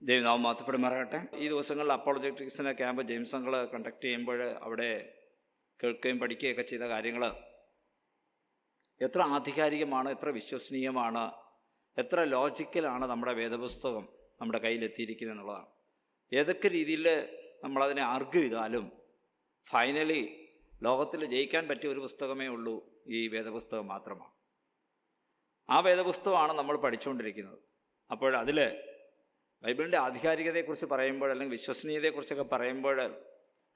ദൈവനാമം മഹത്വപ്പെടുമാറാകട്ടെ. ഈ ദിവസങ്ങളിൽ അപ്പോളജറ്റിക്സിന് ക്യാമ്പ് ജെയിംസ് അങ്കിൾ കണ്ടക്ട് ചെയ്യുമ്പോൾ അവിടെ കേൾക്കുകയും പഠിക്കുകയൊക്കെ ചെയ്ത കാര്യങ്ങൾ എത്ര ആധികാരികമാണ്, എത്ര വിശ്വസനീയമാണ്, എത്ര ലോജിക്കലാണ് നമ്മുടെ വേദപുസ്തകം നമ്മുടെ കയ്യിലെത്തിയിരിക്കുന്നത് എന്നുള്ളതാണ്. ഏതൊക്കെ രീതിയിൽ നമ്മളതിനെ ആർഗ്യൂ ചെയ്താലും ഫൈനലി ലോകത്തിൽ ജയിക്കാൻ പറ്റിയ ഒരു പുസ്തകമേ ഉള്ളൂ, ഈ വേദപുസ്തകം മാത്രമാണ്. ആ വേദപുസ്തകമാണ് നമ്മൾ പഠിച്ചുകൊണ്ടിരിക്കുന്നത്. അപ്പോൾ അതിൽ ബൈബിളിൻ്റെ ആധികാരികതയെക്കുറിച്ച് പറയുമ്പോൾ, അല്ലെങ്കിൽ വിശ്വസനീയതയെക്കുറിച്ചൊക്കെ പറയുമ്പോൾ,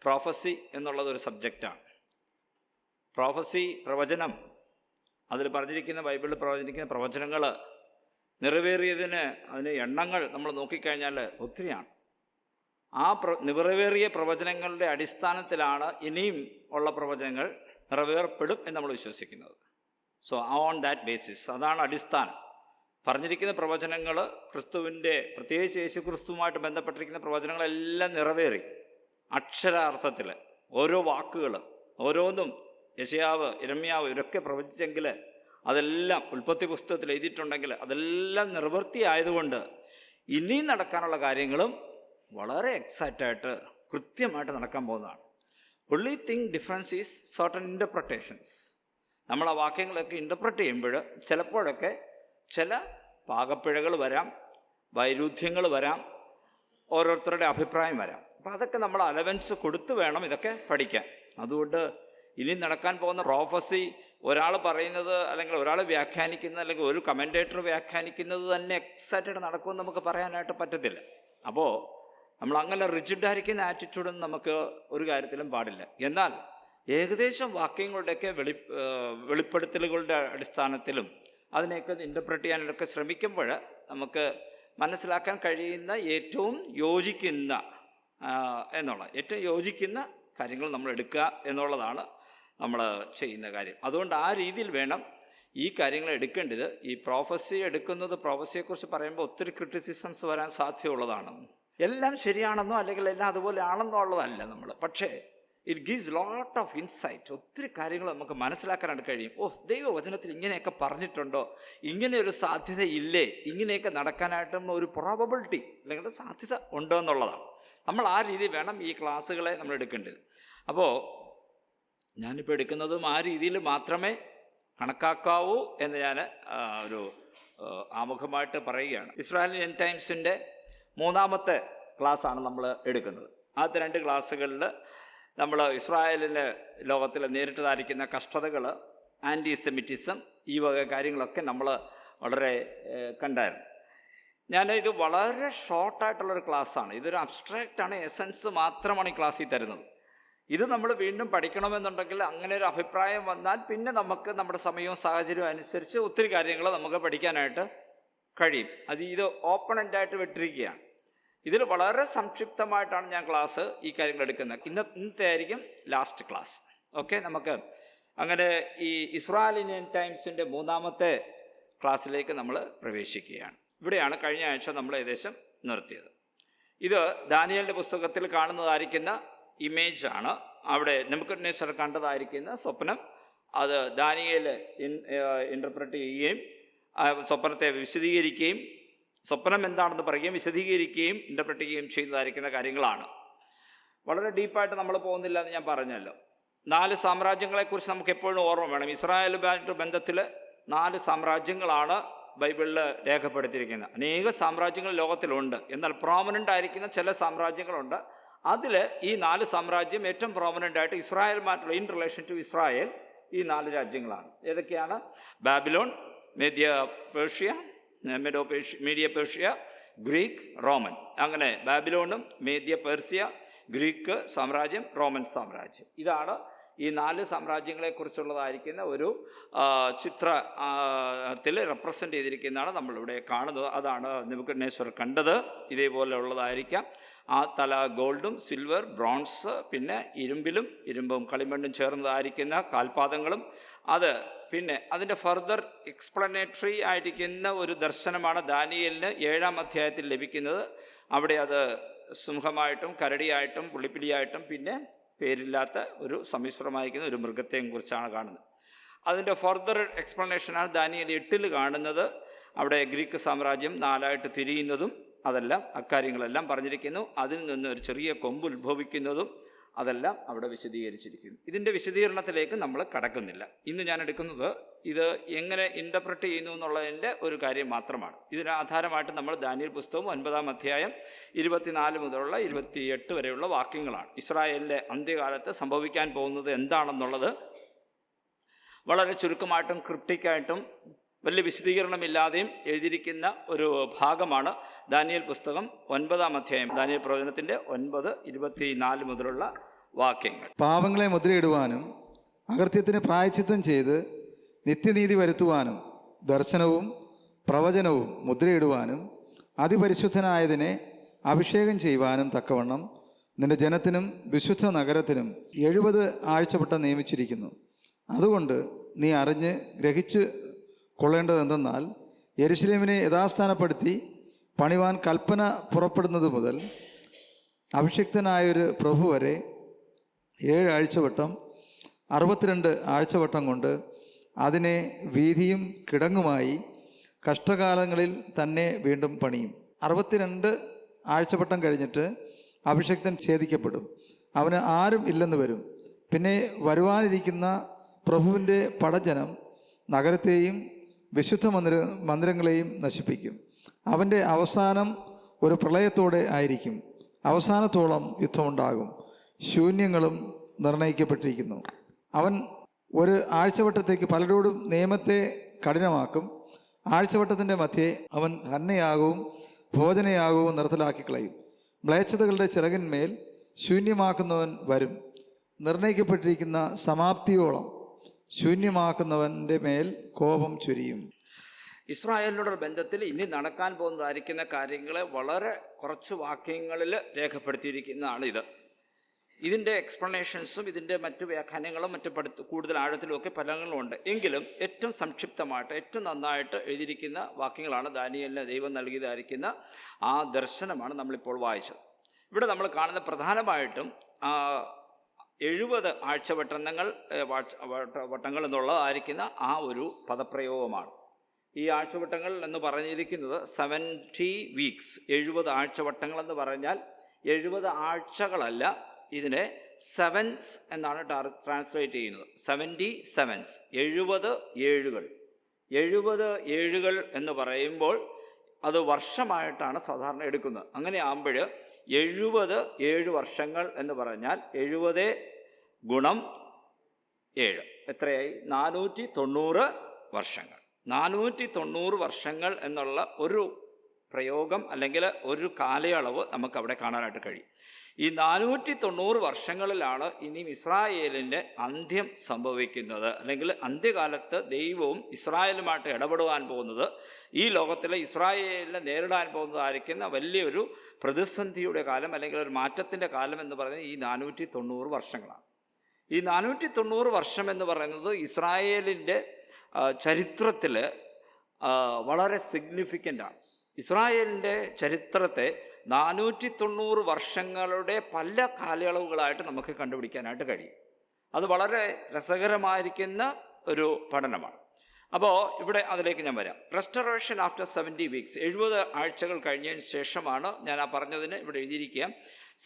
പ്രോഫസി എന്നുള്ളതൊരു സബ്ജക്റ്റാണ്. പ്രോഫസി, പ്രവചനം, അതിൽ പറഞ്ഞിരിക്കുന്ന ബൈബിളിൽ പറഞ്ഞിരിക്കുന്ന പ്രവചനങ്ങൾ നിറവേറിയതിന് അതിന് എണ്ണങ്ങൾ നമ്മൾ നോക്കിക്കഴിഞ്ഞാൽ ഒത്തിരിയാണ്. ആ നിറവേറിയ പ്രവചനങ്ങളുടെ അടിസ്ഥാനത്തിലാണ് ഇനിയും ഉള്ള പ്രവചനങ്ങൾ നിറവേറപ്പെടും എന്ന് നമ്മൾ വിശ്വസിക്കുന്നത്. സോ ഓൺ ദാറ്റ് ബേസിസ്, അതാണ് അടിസ്ഥാനം. പറഞ്ഞിരിക്കുന്ന പ്രവചനങ്ങൾ ക്രിസ്തുവിൻ്റെ, പ്രത്യേകിച്ച് യേശു ക്രിസ്തുവുമായിട്ട് ബന്ധപ്പെട്ടിരിക്കുന്ന പ്രവചനങ്ങളെല്ലാം നിറവേറി. അക്ഷരാർത്ഥത്തിൽ ഓരോ വാക്കുകൾ, ഓരോന്നും യെശയ്യാവ്, യിരെമ്യാവ് ഇവരൊക്കെ പ്രവചിച്ചെങ്കിൽ അതെല്ലാം ഉൽപ്പത്തി പുസ്തകത്തിൽ എഴുതിയിട്ടുണ്ടെങ്കിൽ അതെല്ലാം നിവൃത്തിയായതുകൊണ്ട് ഇനിയും നടക്കാനുള്ള കാര്യങ്ങളും വളരെ എക്സാക്റ്റായിട്ട് കൃത്യമായിട്ട് നടക്കാൻ പോകുന്നതാണ്. Only thing difference is certain interpretations. നമ്മൾ ആ വാക്യങ്ങളൊക്കെ ഇൻ്റർപ്രറ്റ് ചെയ്യുമ്പോൾ ചിലപ്പോഴൊക്കെ ചില പാകപ്പിഴകൾ വരാം, വൈരുദ്ധ്യങ്ങൾ വരാം, ഓരോരുത്തരുടെ അഭിപ്രായം വരാം. അപ്പോൾ അതൊക്കെ നമ്മൾ അലവൻസ് കൊടുത്തു വേണം ഇതൊക്കെ പഠിക്കാൻ. അതുകൊണ്ട് ഇനി നടക്കാൻ പോകുന്ന പ്രോഫസി ഒരാൾ പറയുന്നത്, അല്ലെങ്കിൽ ഒരാൾ വ്യാഖ്യാനിക്കുന്നത്, അല്ലെങ്കിൽ ഒരു കമൻറ്റേറ്റർ വ്യാഖ്യാനിക്കുന്നത് തന്നെ എക്സാക്റ്റായിട്ട് നടക്കുമെന്ന് നമുക്ക് പറയാനായിട്ട് പറ്റത്തില്ല. അപ്പോൾ നമ്മൾ അങ്ങനെ റിജിഡായിരിക്കുന്ന ആറ്റിറ്റ്യൂഡൊന്നും നമുക്ക് ഒരു കാര്യത്തിലും പാടില്ല. എന്നാൽ ഏകദേശം വാക്യങ്ങളുടെയൊക്കെ വെളിപ്പെടുത്തലുകളുടെ അടിസ്ഥാനത്തിലും അതിനെയൊക്കെ ഇൻ്റർപ്രറ്റ് ചെയ്യാനൊക്കെ ശ്രമിക്കുമ്പോൾ നമുക്ക് മനസ്സിലാക്കാൻ കഴിയുന്ന ഏറ്റവും യോജിക്കുന്ന ഏറ്റവും യോജിക്കുന്ന കാര്യങ്ങൾ നമ്മൾ എടുക്കുക എന്നുള്ളതാണ് നമ്മൾ ചെയ്യുന്ന കാര്യം. അതുകൊണ്ട് ആ രീതിയിൽ വേണം ഈ കാര്യങ്ങൾ എടുക്കേണ്ടത്. ഈ പ്രോഫസി എടുക്കുന്നത്, പ്രോഫസിയെക്കുറിച്ച് പറയുമ്പോൾ ഒത്തിരി ക്രിറ്റിസിസംസ് വരാൻ സാധ്യതയുള്ളതാണ്. എല്ലാം ശരിയാണെന്നോ അല്ലെങ്കിൽ എല്ലാം അതുപോലെ ആണെന്നോ ഉള്ളതല്ല നമ്മൾ, പക്ഷേ it gives lot of insight. ഒത്തിരി കാര്യങ്ങൾ നമുക്ക് മനസ്സിലാക്കാനായിട്ട് കഴിയും. ദൈവവചനത്തിൽ ഇങ്ങനെയൊക്കെ പറഞ്ഞിട്ടുണ്ടോ, ഇങ്ങനെ ഒരു സാധ്യത ഇല്ലേ, ഇങ്ങനെയൊക്കെ നടക്കാനായിട്ടും ഒരു പ്രോബബിലിറ്റി അല്ലെങ്കിൽ സാധ്യത ഉണ്ടോ എന്നുള്ളതാണ്. നമ്മൾ ആ രീതി വേണം ഈ ക്ലാസ്സുകളെ നമ്മൾ എടുക്കേണ്ടത്. അപ്പോൾ ഞാനിപ്പോൾ എടുക്കുന്നതും ആ രീതിയിൽ മാത്രമേ കണക്കാക്കാവൂ എന്ന് ഞാൻ ഒരു ആമുഖമായിട്ട് പറയുകയാണ്. ഇസ്രായേൽ എൻഡ് ടൈംസിൻ്റെ 3ാമത്തെ ക്ലാസ്സാണ് നമ്മൾ എടുക്കുന്നത്. ആദ്യത്തെ 2 ക്ലാസ്സുകളിൽ നമ്മൾ ഇസ്രായേലിന് ലോകത്തിൽ നേരിട്ടതായിരിക്കുന്ന കഷ്ടതകൾ, ആൻറ്റിസെമിറ്റിസം, ഈ വക കാര്യങ്ങളൊക്കെ നമ്മൾ വളരെ കണ്ടായിരുന്നു. ഇത് വളരെ ഷോർട്ടായിട്ടുള്ളൊരു ക്ലാസ്സാണ്. ഇതൊരു അബ്സ്ട്രാക്റ്റാണ്, എസൻസ് മാത്രമാണ് ഈ ക്ലാസ്സിൽ തരുന്നത്. ഇത് നമ്മൾ വീണ്ടും പഠിക്കണമെന്നുണ്ടെങ്കിൽ, അങ്ങനെ ഒരു അഭിപ്രായം വന്നാൽ പിന്നെ നമുക്ക് നമ്മുടെ സമയവും സാഹചര്യവും അനുസരിച്ച് ഒത്തിരി കാര്യങ്ങൾ നമുക്ക് പഠിക്കാനായിട്ട് കഴിയും. ഇത് ഓപ്പണൻ്റായിട്ട് വിട്ടിരിക്കുകയാണ്. ഇതിൽ വളരെ സംക്ഷിപ്തമായിട്ടാണ് ഞാൻ ക്ലാസ് ഈ കാര്യങ്ങൾ എടുക്കുന്നത്. ഇന്നത്തെ ആയിരിക്കും ലാസ്റ്റ് ക്ലാസ്. ഓക്കെ, നമുക്ക് അങ്ങനെ ഈ ഇസ്രായേൽ എൻഡ് ടൈംസിൻ്റെ 3ാമത്തെ ക്ലാസ്സിലേക്ക് നമ്മൾ പ്രവേശിക്കുകയാണ്. ഇവിടെയാണ് കഴിഞ്ഞ ആഴ്ച നമ്മൾ ഏകദേശം നിർത്തിയത്. ഇത് ദാനിയേലിൻ്റെ പുസ്തകത്തിൽ കാണുന്നതായിരിക്കുന്ന ഇമേജാണ്. അവിടെ നെബൂഖദ്നേസർ കണ്ടതായിരിക്കുന്ന സ്വപ്നം, അത് ദാനിയേൽ ഇൻ്റർപ്രറ്റ് ചെയ്യുകയും സ്വപ്നത്തെ വിശദീകരിക്കുകയും, സ്വപ്നം എന്താണെന്ന് പറയുകയും വിശദീകരിക്കുകയും ഇൻ്റർപ്രറ്റ് ചെയ്യുകയും ചെയ്യുന്നതായിരിക്കുന്ന കാര്യങ്ങളാണ്. വളരെ ഡീപ്പായിട്ട് നമ്മൾ പോകുന്നില്ല എന്ന് ഞാൻ പറഞ്ഞല്ലോ. 4 സാമ്രാജ്യങ്ങളെക്കുറിച്ച് നമുക്ക് എപ്പോഴും ഓർമ്മ വേണം. ഇസ്രായേലുമായിട്ട് ബന്ധത്തിൽ 4 സാമ്രാജ്യങ്ങളാണ് ബൈബിളിൽ രേഖപ്പെടുത്തിയിരിക്കുന്നത്. അനേക സാമ്രാജ്യങ്ങൾ ലോകത്തിലുണ്ട്, എന്നാൽ പ്രോമിനൻ്റ് ആയിരിക്കുന്ന ചില സാമ്രാജ്യങ്ങളുണ്ട്. അതിൽ ഈ 4 സാമ്രാജ്യം ഏറ്റവും പ്രോമിനൻ്റ് ആയിട്ട് ഇസ്രായേലുമായിട്ടുള്ള, ഇൻ റിലേഷൻ ടു ഇസ്രായേൽ, ഈ 4 രാജ്യങ്ങളാണ്. ഏതൊക്കെയാണ്? Babylon, media Persia, Greek, Roman. അങ്ങനെ ബാബിലോണും മേദ്യ പേർഷ്യ, ഗ്രീക്ക് സാമ്രാജ്യം, റോമൻ സാമ്രാജ്യം. ഇതാണ് ഈ 4 സാമ്രാജ്യങ്ങളെക്കുറിച്ചുള്ളതായിരിക്കുന്ന ഒരു ചിത്രത്തിൽ റെപ്രസെൻ്റ് ചെയ്തിരിക്കുന്നതാണ് നമ്മളിവിടെ കാണുന്നത്. അതാണ് നെബൂഖദ്നേസർ കണ്ടത്. ഇതേപോലെ ഉള്ളതായിരിക്കാം. ആ തല ഗോൾഡും സിൽവർ, ബ്രോൺസ്, പിന്നെ ഇരുമ്പും കളിമണ്ണും ചേർന്നതായിരിക്കുന്ന കാൽപാദങ്ങളും, അത് പിന്നെ അതിൻ്റെ ഫർദർ എക്സ്പ്ലനേറ്ററി ആയിരിക്കുന്ന ഒരു ദർശനമാണ് ദാനിയേലിന് 7ാം അധ്യായത്തിൽ ലഭിക്കുന്നത്. അവിടെ അത് സിംഹമായിട്ടും കരടിയായിട്ടും പുള്ളിപ്പിടിയായിട്ടും പിന്നെ പേരില്ലാത്ത ഒരു സമ്മിശ്രമായിരിക്കുന്ന ഒരു മൃഗത്തെയും കുറിച്ചാണ് കാണുന്നത്. അതിൻ്റെ ഫർദർ എക്സ്പ്ലനേഷനാണ് ദാനിയേൽ 8 കാണുന്നത്. അവിടെ ഗ്രീക്ക് സാമ്രാജ്യം 4ആയിട്ട് തിരിയുന്നതും അതെല്ലാം അക്കാര്യങ്ങളെല്ലാം പറഞ്ഞിരിക്കുന്നു. അതിൽ നിന്ന് ഒരു ചെറിയ കൊമ്പ് ഉത്ഭവിക്കുന്നതും അതെല്ലാം അവിടെ വിശദീകരിച്ചിരിക്കുന്നു. ഇതിൻ്റെ വിശദീകരണത്തിലേക്ക് നമ്മൾ കടക്കുന്നില്ല. ഇന്ന് ഞാൻ എടുക്കുന്നത് ഇത് എങ്ങനെ ഇൻ്റർപ്രറ്റ് ചെയ്യുന്നു എന്നുള്ളതിൻ്റെ ഒരു കാര്യം മാത്രമാണ്. ഇതിന് ആധാരമായിട്ട് നമ്മൾ ദാനിയേൽ പുസ്തകം 9-ാം അധ്യായം 24 മുതലുള്ള 28 വരെയുള്ള വാക്യങ്ങളാണ്. ഇസ്രായേലിൻ്റെ അന്ത്യകാലത്ത് സംഭവിക്കാൻ പോകുന്നത് എന്താണെന്നുള്ളത് വളരെ ചുരുക്കമായിട്ടും ക്രിപ്റ്റിക്കായിട്ടും വലിയ വിശദീകരണമില്ലാതെയും എഴുതിയിരിക്കുന്ന ഒരു ഭാഗമാണ് ദാനിയേൽ പുസ്തകം 9-ാം അധ്യായം, ദാനിയേൽ പ്രവചനത്തിൻ്റെ 9:24 മുതലുള്ള വാക്യങ്ങൾ. പാപങ്ങളെ മുദ്രയിടുവാനും അകൃത്യത്തിന് പ്രായശ്ചിത്തം ചെയ്ത് നിത്യനീതി വരുത്തുവാനും ദർശനവും പ്രവചനവും മുദ്രയിടുവാനും അതിപരിശുദ്ധനായതിനെ അഭിഷേകം ചെയ്യുവാനും തക്കവണ്ണം നിന്റെ ജനത്തിനും വിശുദ്ധ നഗരത്തിനും 70 ആഴ്ചവട്ടം നിയമിച്ചിരിക്കുന്നു. അതുകൊണ്ട് നീ അറിഞ്ഞ് ഗ്രഹിച്ച് കൊള്ളേണ്ടതെന്തെന്നാൽ യെരുശലേമിനെ യഥാസ്ഥാനപ്പെടുത്തി പണിവാൻ കൽപ്പന പുറപ്പെടുന്നത് മുതൽ അഭിഷിക്തനായൊരു പ്രഭു വരെ 7 ആഴ്ചവട്ടം 62 ആഴ്ചവട്ടം കൊണ്ട് അതിനെ വീതിയും കിടങ്ങുമായി കഷ്ടകാലങ്ങളിൽ തന്നെ വീണ്ടും പണിയും. 62 ആഴ്ചവട്ടം കഴിഞ്ഞിട്ട് അഭിഷിക്തൻ ഛേദിക്കപ്പെടും, അവന് ആരും ഇല്ലെന്ന് വരും. പിന്നെ വരുവാനിരിക്കുന്ന പ്രഭുവിൻ്റെ പടജനം നഗരത്തെയും വിശുദ്ധ മന്ദിരങ്ങളെയും നശിപ്പിക്കും. അവൻ്റെ അവസാനം ഒരു പ്രളയത്തോടെ ആയിരിക്കും. അവസാനത്തോളം യുദ്ധമുണ്ടാകും. ശൂന്യങ്ങളും നിർണയിക്കപ്പെട്ടിരിക്കുന്നു. അവൻ ഒരു ആഴ്ചവട്ടത്തേക്ക് പലരോടും നിയമത്തെ കഠിനമാക്കും. ആഴ്ചവട്ടത്തിൻ്റെ മധ്യേ അവൻ ഹന്നയാകവും ഭോജനയാകവും നിർത്തലാക്കി കളയും. മ്ലേച്ഛതകളുടെ ചിറകിന്മേൽ ശൂന്യമാക്കുന്നവൻ വരും. നിർണയിക്കപ്പെട്ടിരിക്കുന്ന സമാപ്തിയോളം ശൂന്യമാക്കുന്നവൻ്റെ മേൽ കോപം ചൊരിയും. ഇസ്രായേലിനോട് ബന്ധത്തിൽ ഇനി നടക്കാൻ പോകുന്നതായിരിക്കുന്ന കാര്യങ്ങളെ വളരെ കുറച്ച് വാക്യങ്ങളിൽ രേഖപ്പെടുത്തിയിരിക്കുന്നതാണ് ഇത്. ഇതിൻ്റെ എക്സ്പ്ലനേഷൻസും ഇതിൻ്റെ മറ്റു വ്യാഖ്യാനങ്ങളും കൂടുതൽ ആഴത്തിലുമൊക്കെ പലങ്ങളുണ്ട്. എങ്കിലും ഏറ്റവും സംക്ഷിപ്തമായിട്ട് ഏറ്റവും നന്നായിട്ട് എഴുതിയിരിക്കുന്ന വാക്യങ്ങളാണ് ദാനിയേലിന് ദൈവം നൽകിയതായിരിക്കുന്ന ആ ദർശനമാണ് നമ്മളിപ്പോൾ വായിച്ചത്. ഇവിടെ നമ്മൾ കാണുന്ന പ്രധാനമായിട്ടും 70 വട്ടങ്ങൾ എന്നുള്ളതായിരിക്കുന്ന ആ ഒരു പദപ്രയോഗമാണ്. ഈ ആഴ്ചവട്ടങ്ങൾ എന്ന് പറഞ്ഞിരിക്കുന്നത് 70 വീക്സ്, 70 ആഴ്ചവട്ടങ്ങൾ എന്ന് പറഞ്ഞാൽ 70 ആഴ്ചകളല്ല, ഇതിനെ സെവൻസ് എന്നാണ് ട്രാൻസ്ലേറ്റ് ചെയ്യുന്നത്. 70 sevens, 70 ഏഴുകൾ. 70 ഏഴുകൾ എന്ന് പറയുമ്പോൾ അത് വർഷമായിട്ടാണ് സാധാരണ എടുക്കുന്നത്. അങ്ങനെ ആകുമ്പോൾ 70 7 വർഷങ്ങൾ എന്ന് പറഞ്ഞാൽ 70 ഗുണം 7 എത്രയായി? 490 വർഷങ്ങൾ. 490 വർഷങ്ങൾ എന്നുള്ള ഒരു പ്രയോഗം അല്ലെങ്കിൽ ഒരു കാലയളവ് നമുക്കവിടെ കാണാനായിട്ട് കഴിയും. ഈ 490 വർഷങ്ങളിലാണ് ഇനിയും ഇസ്രായേലിൻ്റെ അന്ത്യം സംഭവിക്കുന്നത്. അല്ലെങ്കിൽ അന്ത്യകാലത്ത് ദൈവവും ഇസ്രായേലുമായിട്ട് ഇടപെടുവാൻ പോകുന്നത്, ഈ ലോകത്തിലെ ഇസ്രായേലിനെ നേരിടാൻ പോകുന്നതായിരിക്കുന്ന വലിയൊരു പ്രതിസന്ധിയുടെ കാലം അല്ലെങ്കിൽ ഒരു മാറ്റത്തിൻ്റെ കാലം എന്ന് പറയുന്നത് ഈ 490 വർഷങ്ങളാണ്. ഈ 490 വർഷം എന്ന് പറയുന്നത് ഇസ്രായേലിൻ്റെ ചരിത്രത്തിൽ വളരെ സിഗ്നിഫിക്കൻ്റാണ്. ഇസ്രായേലിൻ്റെ ചരിത്രത്തെ 490 വർഷങ്ങളുടെ പല കാലയളവുകളായിട്ട് നമുക്ക് കണ്ടുപിടിക്കാനായിട്ട് കഴിയും. അത് വളരെ രസകരമായിരിക്കുന്ന ഒരു പഠനമാണ്. അപ്പോൾ ഇവിടെ അതിലേക്ക് ഞാൻ വരാം. റെസ്റ്റോറേഷൻ ആഫ്റ്റർ 70 വീക്സ്, 70 ആഴ്ചകൾ കഴിഞ്ഞതിന് ശേഷമാണ് ഞാൻ ആ പറഞ്ഞതിന് ഇവിടെ എഴുതിയിരിക്കുക.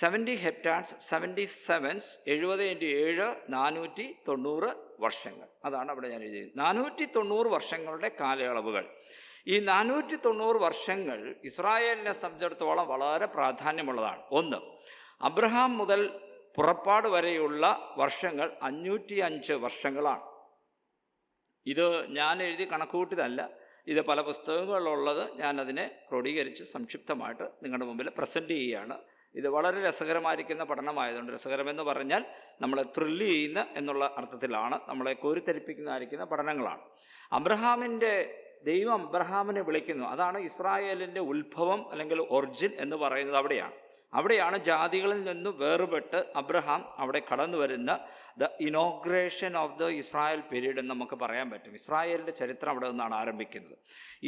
70 ഹെപ്റ്റാൻസ്, 70 sevens, 70 × 7 490 വർഷങ്ങൾ. അതാണ് അവിടെ ഞാൻ എഴുതിയത്. 490 വർഷങ്ങളുടെ കാലയളവുകൾ. ഈ 490 വർഷങ്ങൾ ഇസ്രായേലിനെ സംബന്ധിച്ചിടത്തോളം വളരെ പ്രാധാന്യമുള്ളതാണ്. ഒന്ന്, അബ്രഹാം മുതൽ പുറപ്പാട് വരെയുള്ള വർഷങ്ങൾ 505 വർഷങ്ങളാണ്. ഇത് ഞാൻ എഴുതി കണക്കുകൂട്ടിയതല്ല, ഇത് പല പുസ്തകങ്ങളിലുള്ളത്. ഞാനതിനെ ക്രോഡീകരിച്ച് സംക്ഷിപ്തമായിട്ട് നിങ്ങളുടെ മുമ്പിൽ പ്രസൻറ്റ് ചെയ്യുകയാണ്. ഇത് വളരെ രസകരമായിരിക്കുന്ന പഠനമായതുകൊണ്ട്, രസകരമെന്ന് പറഞ്ഞാൽ നമ്മളെ ത്രില്ല് ചെയ്യുന്ന എന്നുള്ള അർത്ഥത്തിലാണ്, നമ്മളെ കോരിത്തരിപ്പിക്കുന്നതായിരിക്കുന്ന പഠനങ്ങളാണ്. ദൈവം അബ്രഹാമിനെ വിളിക്കുന്നു. അതാണ് ഇസ്രായേലിൻ്റെ ഉത്ഭവം അല്ലെങ്കിൽ ഒറിജിൻ എന്ന് പറയുന്നത്. അവിടെയാണ് ജാതികളിൽ നിന്ന് വേറുപെട്ട് അബ്രഹാം അവിടെ കടന്നു വരുന്ന the inauguration of the Israel period എന്ന് നമുക്ക് പറയാൻ പറ്റും. ഇസ്രായേലിൻ്റെ ചരിത്രം അവിടെ നിന്നാണ് ആരംഭിക്കുന്നത്.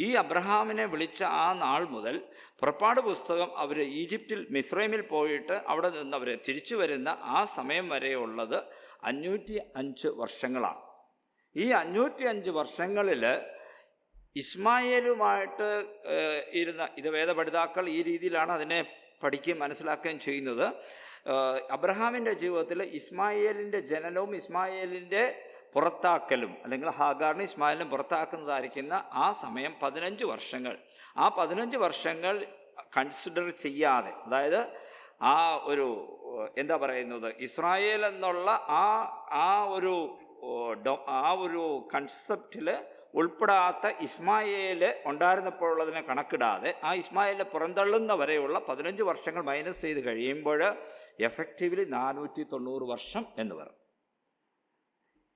ഈ അബ്രഹാമിനെ വിളിച്ച ആ നാൾ മുതൽ പുറപ്പാട് പുസ്തകം അവർ ഈജിപ്തിൽ മിസ്രൈമിൽ പോയിട്ട് അവിടെ നിന്ന് അവർ തിരിച്ചു വരുന്ന ആ സമയം വരെയുള്ളത് 505 വർഷങ്ങളാണ്. ഈ 505 വർഷങ്ങളിൽ ഇസ്മായേലുമായിട്ട് ഇത് വേദപഠിതാക്കൾ ഈ രീതിയിലാണ് അതിനെ പഠിക്കുകയും മനസ്സിലാക്കുകയും ചെയ്യുന്നത്. അബ്രഹാമിൻ്റെ ജീവിതത്തിൽ ഇസ്മായേലിൻ്റെ ജനനവും ഇസ്മായേലിൻ്റെ പുറത്താക്കലും, അല്ലെങ്കിൽ ഹാഗാറിനെ ഇസ്മായേലിനെ പുറത്താക്കുന്നതായിരിക്കുന്ന ആ സമയം 15 വർഷങ്ങൾ. ആ 15 വർഷങ്ങൾ കൺസിഡർ ചെയ്യാതെ, അതായത് ആ ഒരു എന്താ പറയുന്നത്, ഇസ്രായേൽ എന്നുള്ള ആ ഒരു കൺസെപ്റ്റിൽ ഉൾപ്പെടാത്ത ഇസ്മായേൽ ഉണ്ടായിരുന്നപ്പോഴുള്ളതിനെ കണക്കിടാതെ ആ ഇസ്മായേലിനെ പുറന്തള്ളുന്ന വരെയുള്ള 15 വർഷങ്ങൾ മൈനസ് ചെയ്ത് കഴിയുമ്പോൾ എഫക്റ്റീവ്ലി 490 വർഷം എന്ന് പറയും.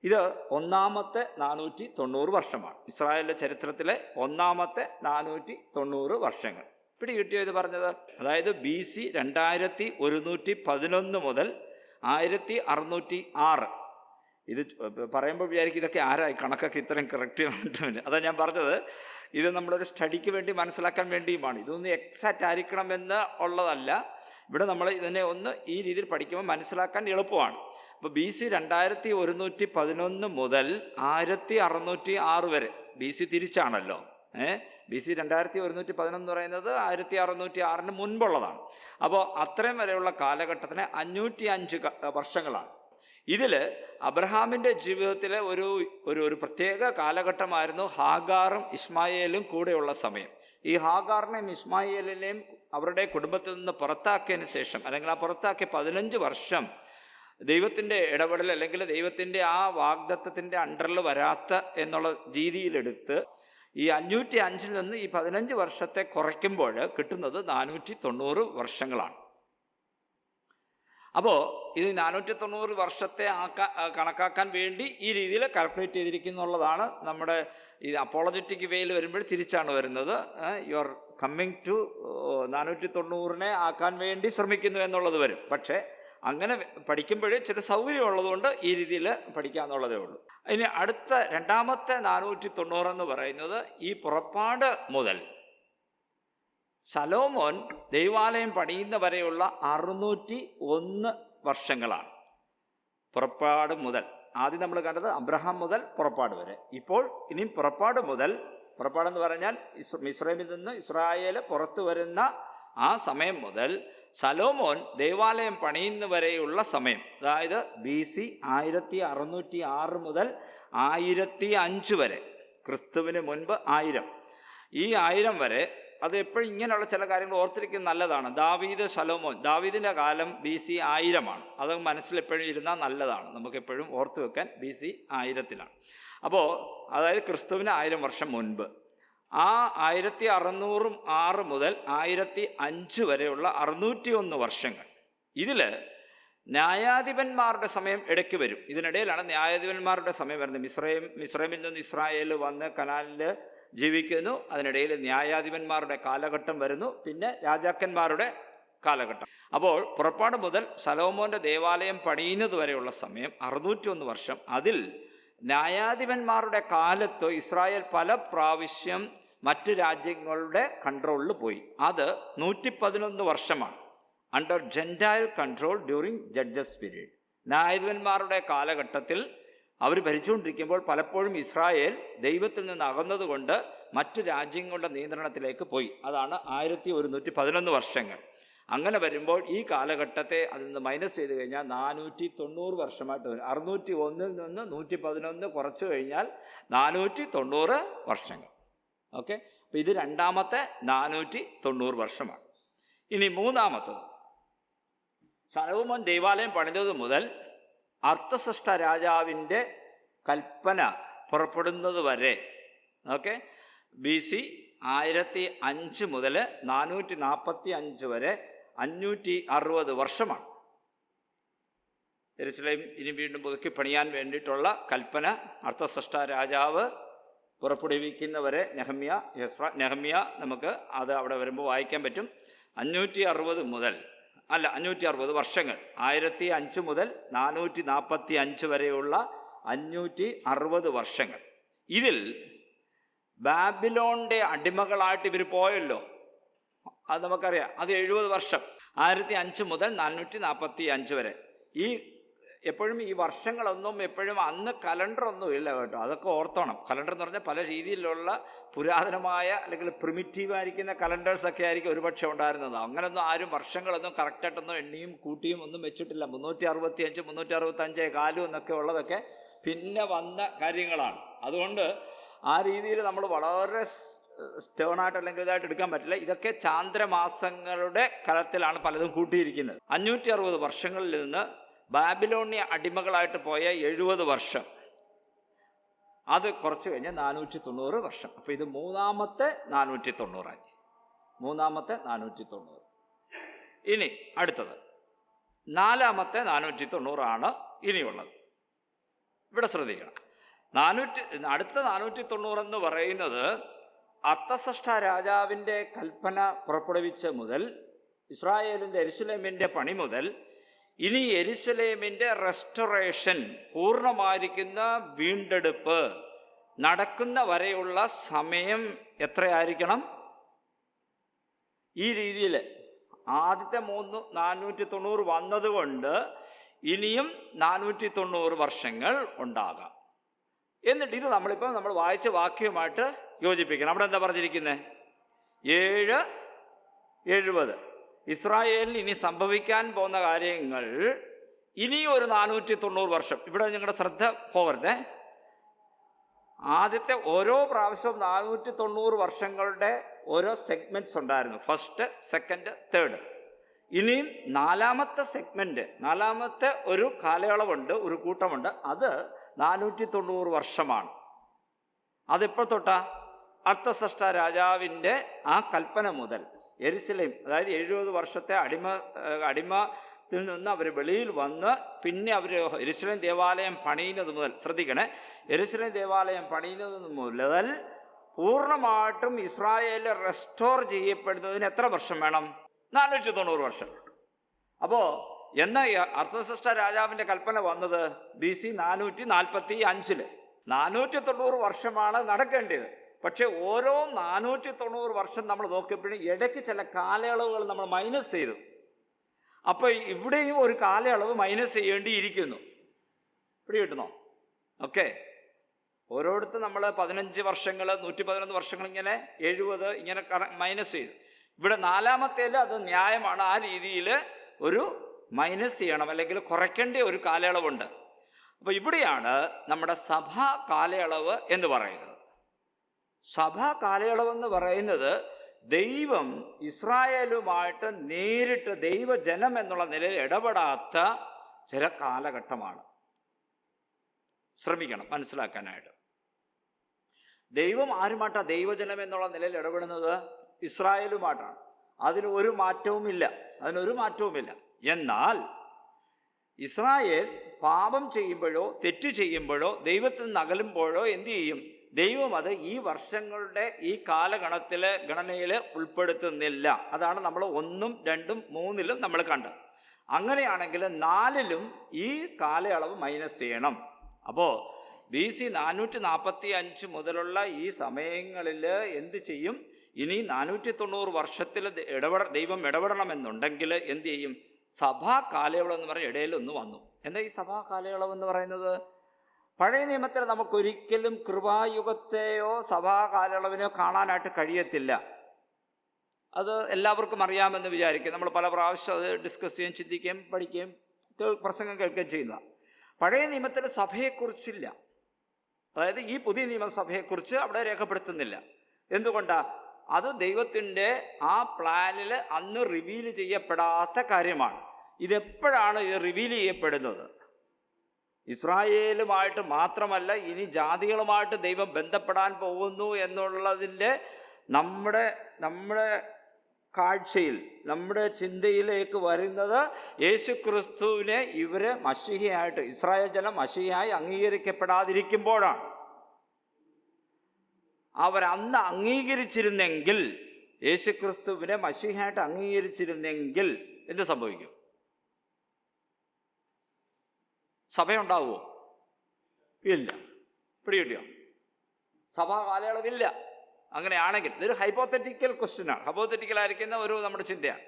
ഇത് ഒന്നാമത്തെ 490 വർഷമാണ്. ഇസ്രായേലിൻ്റെ ചരിത്രത്തിലെ ഒന്നാമത്തെ 490 വർഷങ്ങൾ. പിടികിട്ടിയോ ഇത് പറഞ്ഞത്? അതായത് BC 2111 മുതൽ 1606. ഇത് പറയുമ്പോൾ വിചാരിക്കും ഇതൊക്കെ ആരായി കണക്കൊക്കെ ഇത്രയും കറക്റ്റ് ആയിട്ട്. അതാണ് ഞാൻ പറഞ്ഞത്, ഇത് നമ്മളൊരു സ്റ്റഡിക്ക് വേണ്ടി മനസ്സിലാക്കാൻ വേണ്ടിയുമാണ്. ഇതൊന്നും എക്സാക്റ്റ് ആയിരിക്കണമെന്ന് ഉള്ളതല്ല. ഇവിടെ നമ്മൾ ഇതിനെ ഒന്ന് ഈ രീതിയിൽ പഠിക്കുമ്പോൾ മനസ്സിലാക്കാൻ എളുപ്പമാണ്. അപ്പോൾ BC 2111 മുതൽ 1606 വരെ, BC തിരിച്ചാണല്ലോ. BC 2111 എന്ന് പറയുന്നത് 1606 മുൻപുള്ളതാണ്. അപ്പോൾ അത്രയും വരെയുള്ള കാലഘട്ടത്തിന് 505 വർഷങ്ങളാണ്. ഇതിൽ അബ്രഹാമിൻ്റെ ജീവിതത്തിലെ ഒരു പ്രത്യേക കാലഘട്ടമായിരുന്നു ഹാഗാറും ഇസ്മായേലും കൂടെയുള്ള സമയം. ഈ ഹാഗാറിനെയും ഇസ്മായേലിനെയും അവരുടെ കുടുംബത്തിൽ നിന്ന് പുറത്താക്കിയതിന് ശേഷം, അല്ലെങ്കിൽ ആ പുറത്താക്കിയ 15 വർഷം ദൈവത്തിൻ്റെ ഇടപെടൽ, അല്ലെങ്കിൽ ദൈവത്തിൻ്റെ ആ വാഗ്ദത്തത്തിൻ്റെ അണ്ടറിൽ വരാത്ത എന്നുള്ള രീതിയിലെടുത്ത് ഈ 505 നിന്ന് ഈ 15 വർഷത്തെ കുറയ്ക്കുമ്പോൾ കിട്ടുന്നത് 490 വർഷങ്ങളാണ്. അപ്പോൾ ഇത് 490 വർഷത്തെ കണക്കാക്കാൻ വേണ്ടി ഈ രീതിയിൽ കാൽക്കുലേറ്റ് ചെയ്തിരിക്കുന്നുള്ളതാണ്. നമ്മുടെ ഈ അപ്പോളജറ്റിക് വേയിൽ വരുമ്പോൾ തിരിച്ചാണ് വരുന്നത്. യു ആർ കമ്മിങ് ടു 490 ആക്കാൻ വേണ്ടി ശ്രമിക്കുന്നു എന്നുള്ളത് വരും. പക്ഷേ അങ്ങനെ പഠിക്കുമ്പോൾ ചില സൗകര്യമുള്ളതുകൊണ്ട് ഈ രീതിയിൽ പഠിക്കാമെന്നുള്ളതേ ഉള്ളൂ. ഇനി അടുത്ത രണ്ടാമത്തെ 490 എന്ന് പറയുന്നത് ഈ പുറപ്പാട് മുതൽ ശലോമോൻ ദൈവാലയം പണിയുന്ന വരെയുള്ള 601 വർഷങ്ങളാണ്. പുറപ്പാട് മുതൽ, ആദ്യം നമ്മൾ കണ്ടത് അബ്രഹാം മുതൽ പുറപ്പാട് വരെ. ഇപ്പോൾ ഇനിയും പുറപ്പാടെന്ന് പറഞ്ഞാൽ മിസ്രൈമിൽ നിന്ന് ഇസ്രായേൽ പുറത്തു വരുന്ന ആ സമയം മുതൽ ശലോമോൻ ദൈവാലയം പണിയുന്ന വരെയുള്ള സമയം, അതായത് BC 1606 മുതൽ 1005 വരെ, ക്രിസ്തുവിന് മുൻപ് 1000. ഈ 1000 വരെ, അത് എപ്പോഴും ഇങ്ങനെയുള്ള ചില കാര്യങ്ങൾ ഓർത്തിരിക്കുന്നത് നല്ലതാണ്. ദാവീദിൻ്റെ കാലം BC 1000 അത് മനസ്സിലെപ്പോഴും ഇരുന്നാൽ നല്ലതാണ്. നമുക്കെപ്പോഴും ഓർത്ത് വെക്കാൻ BC 1000 അപ്പോൾ അതായത് ക്രിസ്തുവിന് 1000 വർഷം മുൻപ്. ആ 1606 മുതൽ 1005 വരെയുള്ള 601 വർഷങ്ങൾ. ഇതിൽ ന്യായാധിപന്മാരുടെ സമയം ഇടയ്ക്ക് വരും. ഇതിനിടയിലാണ് ന്യായാധിപന്മാരുടെ സമയം വരുന്നത്. മിസ്രൈമിൽ നിന്ന് ഇസ്രായേൽ വന്ന് കനാനിൽ ജീവിക്കുന്നു. അതിനിടയിൽ ന്യായാധിപന്മാരുടെ കാലഘട്ടം വരുന്നു, പിന്നെ രാജാക്കന്മാരുടെ കാലഘട്ടം. അപ്പോൾ പുറപ്പാട് മുതൽ ശലോമോൻ്റെ ദേവാലയം പണിയുന്നത് വരെയുള്ള സമയം 601 വർഷം. അതിൽ ന്യായാധിപന്മാരുടെ കാലത്ത് ഇസ്രായേൽ പല പ്രാവശ്യം മറ്റ് രാജ്യങ്ങളുടെ കൺട്രോളിൽ പോയി. അത് 111 വർഷമാണ്. Under gentile control during judges period. ന്യായാധിപന്മാരുടെ കാലഘട്ടത്തിൽ അവർ ഭരിച്ചുകൊണ്ടിരിക്കുമ്പോൾ പലപ്പോഴും ഇസ്രായേൽ ദൈവത്തിൽ നിന്ന് അകന്നതുകൊണ്ട് മറ്റ് രാജ്യങ്ങളുടെ നിയന്ത്രണത്തിലേക്ക് പോയി. അതാണ് 1111 വർഷങ്ങൾ. അങ്ങനെ വരുമ്പോൾ ഈ കാലഘട്ടത്തെ അതിൽ നിന്ന് മൈനസ് ചെയ്ത് കഴിഞ്ഞാൽ 490 വർഷമായിട്ട് വരും. 601 നിന്ന് 111 കുറച്ച് കഴിഞ്ഞാൽ 490 വർഷങ്ങൾ. ഓക്കെ, അപ്പോൾ ഇത് രണ്ടാമത്തെ 490 വർഷമാണ്. ഇനി മൂന്നാമത്തത്, ശലോമോൻ ദൈവാലയം പണിതത് മുതൽ അർത്ഥസൃഷ്ട രാജാവിൻ്റെ കൽപ്പന പുറപ്പെടുന്നത് വരെ, ഓക്കെ, BC 1005 മുതൽ 445 വരെ 560 വർഷമാണ്. യെരുശലേം ഇനി വീണ്ടും പുതുക്കി പണിയാൻ വേണ്ടിയിട്ടുള്ള കൽപ്പന അർത്ഥസൃഷ്ട രാജാവ് പുറപ്പെടുവിക്കുന്നവരെ നെഹമ്യ നമുക്ക് അത് അവിടെ വരുമ്പോൾ വായിക്കാൻ പറ്റും. 560 വർഷങ്ങൾ, 1005 മുതൽ 445 വരെയുള്ള 560 വർഷങ്ങൾ. ഇതിൽ ബാബിലോണിൻ്റെ അടിമകളായിട്ട് ഇവർ പോയല്ലോ, അത് നമുക്കറിയാം. അത് 70 വർഷം, 1005 മുതൽ 445 വരെ. ഈ എപ്പോഴും ഈ വർഷങ്ങളൊന്നും എപ്പോഴും അന്ന് കലണ്ടറൊന്നും ഇല്ല കേട്ടോ, അതൊക്കെ ഓർത്തോണം. കലണ്ടർ എന്ന് പറഞ്ഞാൽ പല രീതിയിലുള്ള പുരാതനമായ അല്ലെങ്കിൽ പ്രിമിറ്റീവായിരിക്കുന്ന കലണ്ടേഴ്സൊക്കെ ആയിരിക്കും ഒരുപക്ഷെ ഉണ്ടായിരുന്നത്. അങ്ങനെയൊന്നും ആരും വർഷങ്ങളൊന്നും കറക്റ്റായിട്ടൊന്നും എണ്ണിയും കൂട്ടിയും ഒന്നും വെച്ചിട്ടില്ല. 365 365 കാലം എന്നൊക്കെ ഉള്ളതൊക്കെ പിന്നെ വന്ന കാര്യങ്ങളാണ്. അതുകൊണ്ട് ആ രീതിയിൽ നമ്മൾ വളരെ സ്റ്റേണായിട്ട് അല്ലെങ്കിൽ ഇതായിട്ട് എടുക്കാൻ പറ്റില്ല. ഇതൊക്കെ ചാന്ദ്രമാസങ്ങളുടെ കലത്തിലാണ് പലതും കൂട്ടിയിരിക്കുന്നത്. 560 വർഷങ്ങളിൽ നിന്ന് ബാബിലോണിയ അടിമകളായിട്ട് പോയ 70 വർഷം, അത് കുറച്ച് കഴിഞ്ഞ് 490 വർഷം. അപ്പോൾ ഇത് മൂന്നാമത്തെ 490ആയി. മൂന്നാമത്തെ 490. ഇനി അടുത്തത് നാലാമത്തെ 490 ഇനിയുള്ളത്. ഇവിടെ ശ്രദ്ധിക്കണം. അടുത്ത 490 എന്ന് പറയുന്നത് അർത്തസഷ്ഠ രാജാവിൻ്റെ കൽപ്പന പുറപ്പെടുവിച്ച മുതൽ, ഇസ്രായേലിൻ്റെ യെരുശലേമിൻ്റെ പണി മുതൽ, ഇനി യെരുശലേമിൻ്റെ റെസ്റ്റോറേഷൻ പൂർണ്ണമായിരിക്കുന്ന വീണ്ടെടുപ്പ് നടക്കുന്ന വരെയുള്ള സമയം എത്രയായിരിക്കണം? ഈ രീതിയിൽ ആദ്യത്തെ 490 വന്നതുകൊണ്ട് ഇനിയും 490 വർഷങ്ങൾ ഉണ്ടാകാം. എന്നിട്ട് ഇത് നമ്മൾ വായിച്ച വാക്യവുമായിട്ട് യോജിപ്പിക്കണം. അവിടെ എന്താ പറഞ്ഞിരിക്കുന്നത്? 7:70 ഇസ്രായേലിന് ഇനി സംഭവിക്കാൻ പോകുന്ന കാര്യങ്ങൾ ഇനിയും ഒരു 490 വർഷം. ഇവിടെ നിങ്ങളുടെ ശ്രദ്ധ പോകരുതേ. ആദ്യത്തെ ഓരോ പ്രാവശ്യവും 490 വർഷങ്ങളുടെ ഓരോ സെഗ്മെൻറ്റ്സ് ഉണ്ടായിരുന്നു. First, second, third. ഇനിയും നാലാമത്തെ സെഗ്മെൻറ്റ്, നാലാമത്തെ ഒരു കാലയളവുണ്ട്, ഒരു കൂട്ടമുണ്ട്. അത് 490 വർഷമാണ്. അതെപ്പോൾ തൊട്ടാ? അർത്തസഷ്ഠ രാജാവിൻ്റെ ആ കൽപ്പന മുതൽ യെരുശലേം, അതായത് 70 വർഷത്തെ അടിമത്തിൽ നിന്ന് അവർ വെളിയിൽ വന്ന് പിന്നെ അവർ യെരുശലേം ദേവാലയം പണിയുന്നത് മുതൽ, ശ്രദ്ധിക്കണേ, യെരുശലേം ദേവാലയം പണിയുന്നത് മുതൽ പൂർണ്ണമായിട്ടും ഇസ്രായേൽ റെസ്റ്റോർ ചെയ്യപ്പെടുന്നതിന് എത്ര വർഷം വേണം? 490 വർഷം. അപ്പോൾ എന്നാ അർത്തസഷ്ഠ രാജാവിൻ്റെ കൽപ്പന വന്നത്? BC 445. 490 വർഷമാണ് നടക്കേണ്ടത്. പക്ഷെ ഓരോ 490 വർഷം നമ്മൾ നോക്കിയപ്പോഴും ഇടയ്ക്ക് ചില കാലയളവുകൾ നമ്മൾ മൈനസ് ചെയ്തു. അപ്പോൾ ഇവിടെയും ഒരു കാലയളവ് മൈനസ് ചെയ്യേണ്ടിയിരിക്കുന്നു. പിടികിട്ടുന്നോ? ഓക്കെ. ഓരോരുത്തർ നമ്മൾ 15 വർഷങ്ങൾ, 111 വർഷങ്ങൾ, ഇങ്ങനെ 70 ഇങ്ങനെ മൈനസ് ചെയ്തു. ഇവിടെ നാലാമത്തേൽ അത് ന്യായമാണ്. ആ രീതിയിൽ ഒരു മൈനസ് ചെയ്യണം, അല്ലെങ്കിൽ കുറയ്ക്കേണ്ട ഒരു കാലയളവുണ്ട്. അപ്പോൾ ഇവിടെയാണ് നമ്മുടെ സഭാ കാലയളവ് എന്ന് പറയുന്നത്. സഭാ കാലയളവെന്ന് പറയുന്നത് ദൈവം ഇസ്രായേലുമായിട്ട് നേരിട്ട് ദൈവജനം എന്നുള്ള നിലയിൽ ഇടപെടാത്ത ചില കാലഘട്ടമാണ്. ശ്രമിക്കണം മനസ്സിലാക്കാനായിട്ട്. ദൈവം ആരുമായിട്ടാണ് ദൈവജനം എന്നുള്ള നിലയിൽ ഇടപെടുന്നത്? ഇസ്രായേലുമായിട്ടാണ്. അതിനൊരു മാറ്റവുമില്ല. എന്നാൽ ഇസ്രായേൽ പാപം ചെയ്യുമ്പോഴോ തെറ്റ് ചെയ്യുമ്പോഴോ ദൈവത്തിൽ നിന്ന് അകലുമ്പോഴോ എന്തു ചെയ്യും? ദൈവം അത് ഈ വർഷങ്ങളുടെ ഈ ഗണനയിൽ ഉൾപ്പെടുത്തുന്നില്ല. അതാണ് നമ്മൾ 1, 2, 3 നമ്മൾ കണ്ടത്. അങ്ങനെയാണെങ്കിൽ 4 ഈ കാലയളവ് മൈനസ് ചെയ്യണം. അപ്പോൾ BC 445 മുതലുള്ള ഈ സമയങ്ങളിൽ എന്ത് ചെയ്യും? ഇനി 490 വർഷത്തിൽ ദൈവം ഇടപെടണമെന്നുണ്ടെങ്കിൽ എന്ത് ചെയ്യും? സഭാ കാലയളവ് എന്ന് പറഞ്ഞ ഇടയിലൊന്ന് വന്നു. എന്താ ഈ സഭാ കാലയളവ് എന്ന് പറയുന്നത്? പഴയ നിയമത്തിൽ നമുക്കൊരിക്കലും കൃപായുഗത്തെയോ സഭാ കാലയളവിനെയോ കാണാനായിട്ട് കഴിയത്തില്ല. അത് എല്ലാവർക്കും അറിയാമെന്ന് വിചാരിക്കും. നമ്മൾ പല പ്രാവശ്യം അത് ഡിസ്കസ് ചെയ്യുകയും ചിന്തിക്കുകയും പഠിക്കുകയും പ്രസംഗം കേൾക്കുകയും ചെയ്യുന്നതാണ്. പഴയ നിയമത്തിൽ സഭയെക്കുറിച്ചില്ല. അതായത് ഈ പുതിയ നിയമസഭയെക്കുറിച്ച് അവിടെ രേഖപ്പെടുത്തുന്നില്ല. എന്തുകൊണ്ടാണ്? അത് ദൈവത്തിൻ്റെ ആ പ്ലാനിൽ അന്ന് റിവീൽ ചെയ്യപ്പെടാത്ത കാര്യമാണ്. ഇതെപ്പോഴാണ് ഇത് റിവീൽ ചെയ്യപ്പെടുന്നത്? ഇസ്രായേലുമായിട്ട് മാത്രമല്ല, ഇനി ജാതികളുമായിട്ട് ദൈവം ബന്ധപ്പെടാൻ പോകുന്നു എന്നുള്ളതിൻ്റെ നമ്മുടെ കാഴ്ചയിൽ, നമ്മുടെ ചിന്തയിലേക്ക് വരുന്നത് യേശുക്രിസ്തുവിനെ ഇവര് മശീഹയായിട്ട്, ഇസ്രായേൽ ജനം മശീഹയായി അംഗീകരിക്കപ്പെടാതിരിക്കുമ്പോഴാണ്. അവരന്ന് അംഗീകരിച്ചിരുന്നെങ്കിൽ, യേശുക്രിസ്തുവിനെ മശീഹയായിട്ട് അംഗീകരിച്ചിരുന്നെങ്കിൽ എന്ത് സംഭവിക്കും? സഭയുണ്ടാവുമോ? ഇല്ല. പിടികിട്ടിയോ? സഭാ കാലയളവില്ല. അങ്ങനെയാണെങ്കിൽ ഇതൊരു ഹൈപ്പോത്തറ്റിക്കൽ ക്വസ്റ്റ്യനാണ്. ഹൈപ്പോത്തറ്റിക്കലായിരിക്കുന്ന ഒരു നമ്മുടെ ചിന്തയാണ്.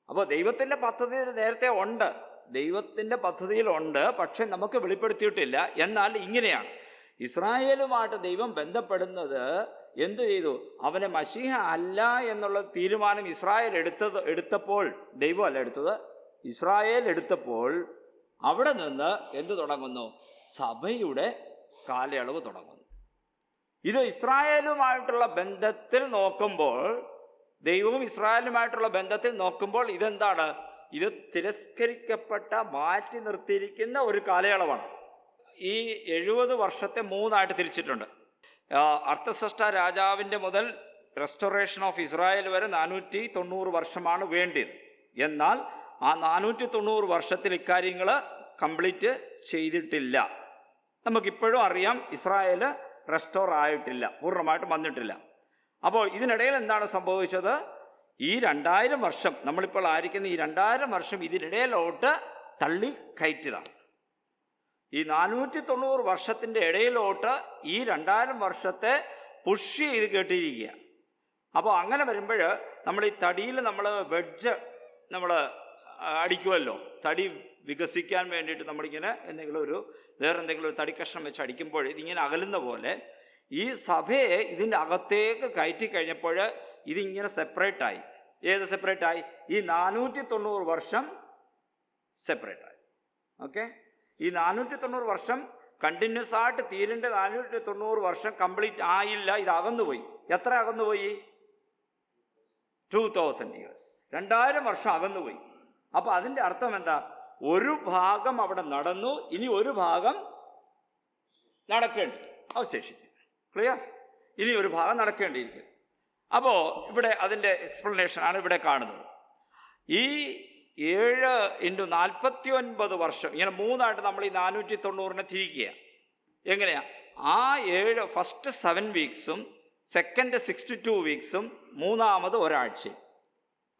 അപ്പോൾ ദൈവത്തിൻ്റെ പദ്ധതി നേരത്തെ ഉണ്ട്. ദൈവത്തിൻ്റെ പദ്ധതിയിലുണ്ട്, പക്ഷെ നമുക്ക് വെളിപ്പെടുത്തിയിട്ടില്ല. എന്നാൽ ഇങ്ങനെയാണ്, ഇസ്രായേലുമായിട്ട് ദൈവം ബന്ധപ്പെടുന്നത് എന്തു ചെയ്തു? അവനെ മശീഹ അല്ല എന്നുള്ള തീരുമാനം ഇസ്രായേൽ എടുത്തപ്പോൾ, ദൈവമല്ല എടുത്തത്, ഇസ്രായേൽ എടുത്തപ്പോൾ അവിടെ നിന്ന് എന്ത് തുടങ്ങുന്നു? സഭയുടെ കാലയളവ് തുടങ്ങുന്നു. ഇത് ഇസ്രായേലുമായിട്ടുള്ള ബന്ധത്തിൽ നോക്കുമ്പോൾ, ദൈവവും ഇസ്രായേലുമായിട്ടുള്ള ബന്ധത്തിൽ നോക്കുമ്പോൾ ഇതെന്താണ്? ഇത് തിരസ്കരിക്കപ്പെട്ട, മാറ്റി നിർത്തിയിരിക്കുന്ന ഒരു കാലയളവാണ്. ഈ 70 വർഷത്തെ 3 തിരിച്ചിട്ടുണ്ട്. അർത്ഥസഷ്ട രാജാവിൻ്റെ മുതൽ റെസ്റ്റോറേഷൻ ഓഫ് ഇസ്രായേൽ വരെ 490 വർഷമാണ് വേണ്ടത്. എന്നാൽ ആ 490 വർഷത്തിൽ ഇക്കാര്യങ്ങൾ കംപ്ലീറ്റ് ചെയ്തിട്ടില്ല. നമുക്കിപ്പോഴും അറിയാം, ഇസ്രായേൽ റെസ്റ്റോർ ആയിട്ടില്ല, പൂർണ്ണമായിട്ടും വന്നിട്ടില്ല. അപ്പോൾ ഇതിനിടയിൽ എന്താണ് സംഭവിച്ചത്? ഈ 2000 വർഷം, നമ്മളിപ്പോൾ ആയിരിക്കുന്ന ഈ 2000 വർഷം ഇതിനിടയിലോട്ട് തള്ളി കയറ്റിയതാണ്. ഈ 490 വർഷത്തിൻ്റെ ഇടയിലോട്ട് ഈ 2000 വർഷത്തെ പുഷ് ചെയ്ത് കേട്ടിരിക്കുക. അപ്പോൾ അങ്ങനെ വരുമ്പോൾ നമ്മൾ ഈ തടിയിൽ നമ്മൾ വെഡ്ജ് നമ്മൾ അടിക്കുമല്ലോ, തടി വികസിക്കാൻ വേണ്ടിയിട്ട് നമ്മളിങ്ങനെ വേറെ എന്തെങ്കിലും ഒരു തടി കഷ്ണം വെച്ച് അടിക്കുമ്പോൾ ഇതിങ്ങനെ അകലുന്ന പോലെ ഈ സഭയെ ഇതിൻ്റെ അകത്തേക്ക് കയറ്റി കഴിഞ്ഞപ്പോൾ ഇതിങ്ങനെ സെപ്പറേറ്റായി. ഏത് സെപ്പറേറ്റായി? ഈ 490 വർഷം സെപ്പറേറ്റായി. ഓക്കെ, ഈ 490 വർഷം കണ്ടിന്യൂസ് ആയിട്ട് തീരേണ്ട 490 വർഷം കംപ്ലീറ്റ് ആയില്ല. ഇത് അകന്നുപോയി. എത്ര അകന്നുപോയി? 2000 years, 2000 വർഷം അകന്നുപോയി. അപ്പോൾ അതിൻ്റെ അർത്ഥം എന്താ? ഒരു ഭാഗം അവിടെ നടന്നു, ഇനി ഒരു ഭാഗം നടക്കേണ്ടി അവശേഷിക്കും. ക്ലിയർ? ഇനി ഒരു ഭാഗം നടക്കേണ്ടിയിരിക്കും. അപ്പോൾ ഇവിടെ അതിൻ്റെ എക്സ്പ്ലനേഷനാണ് ഇവിടെ കാണുന്നത്. ഈ 7 × 49 വർഷം, ഇങ്ങനെ 3 നമ്മൾ ഈ 490 തിരിക്കുക. എങ്ങനെയാ? ആ 7 ഫസ്റ്റ് 7 വീക്സും സെക്കൻഡ് 62 വീക്സും മൂന്നാമത് ഒരാഴ്ചയും.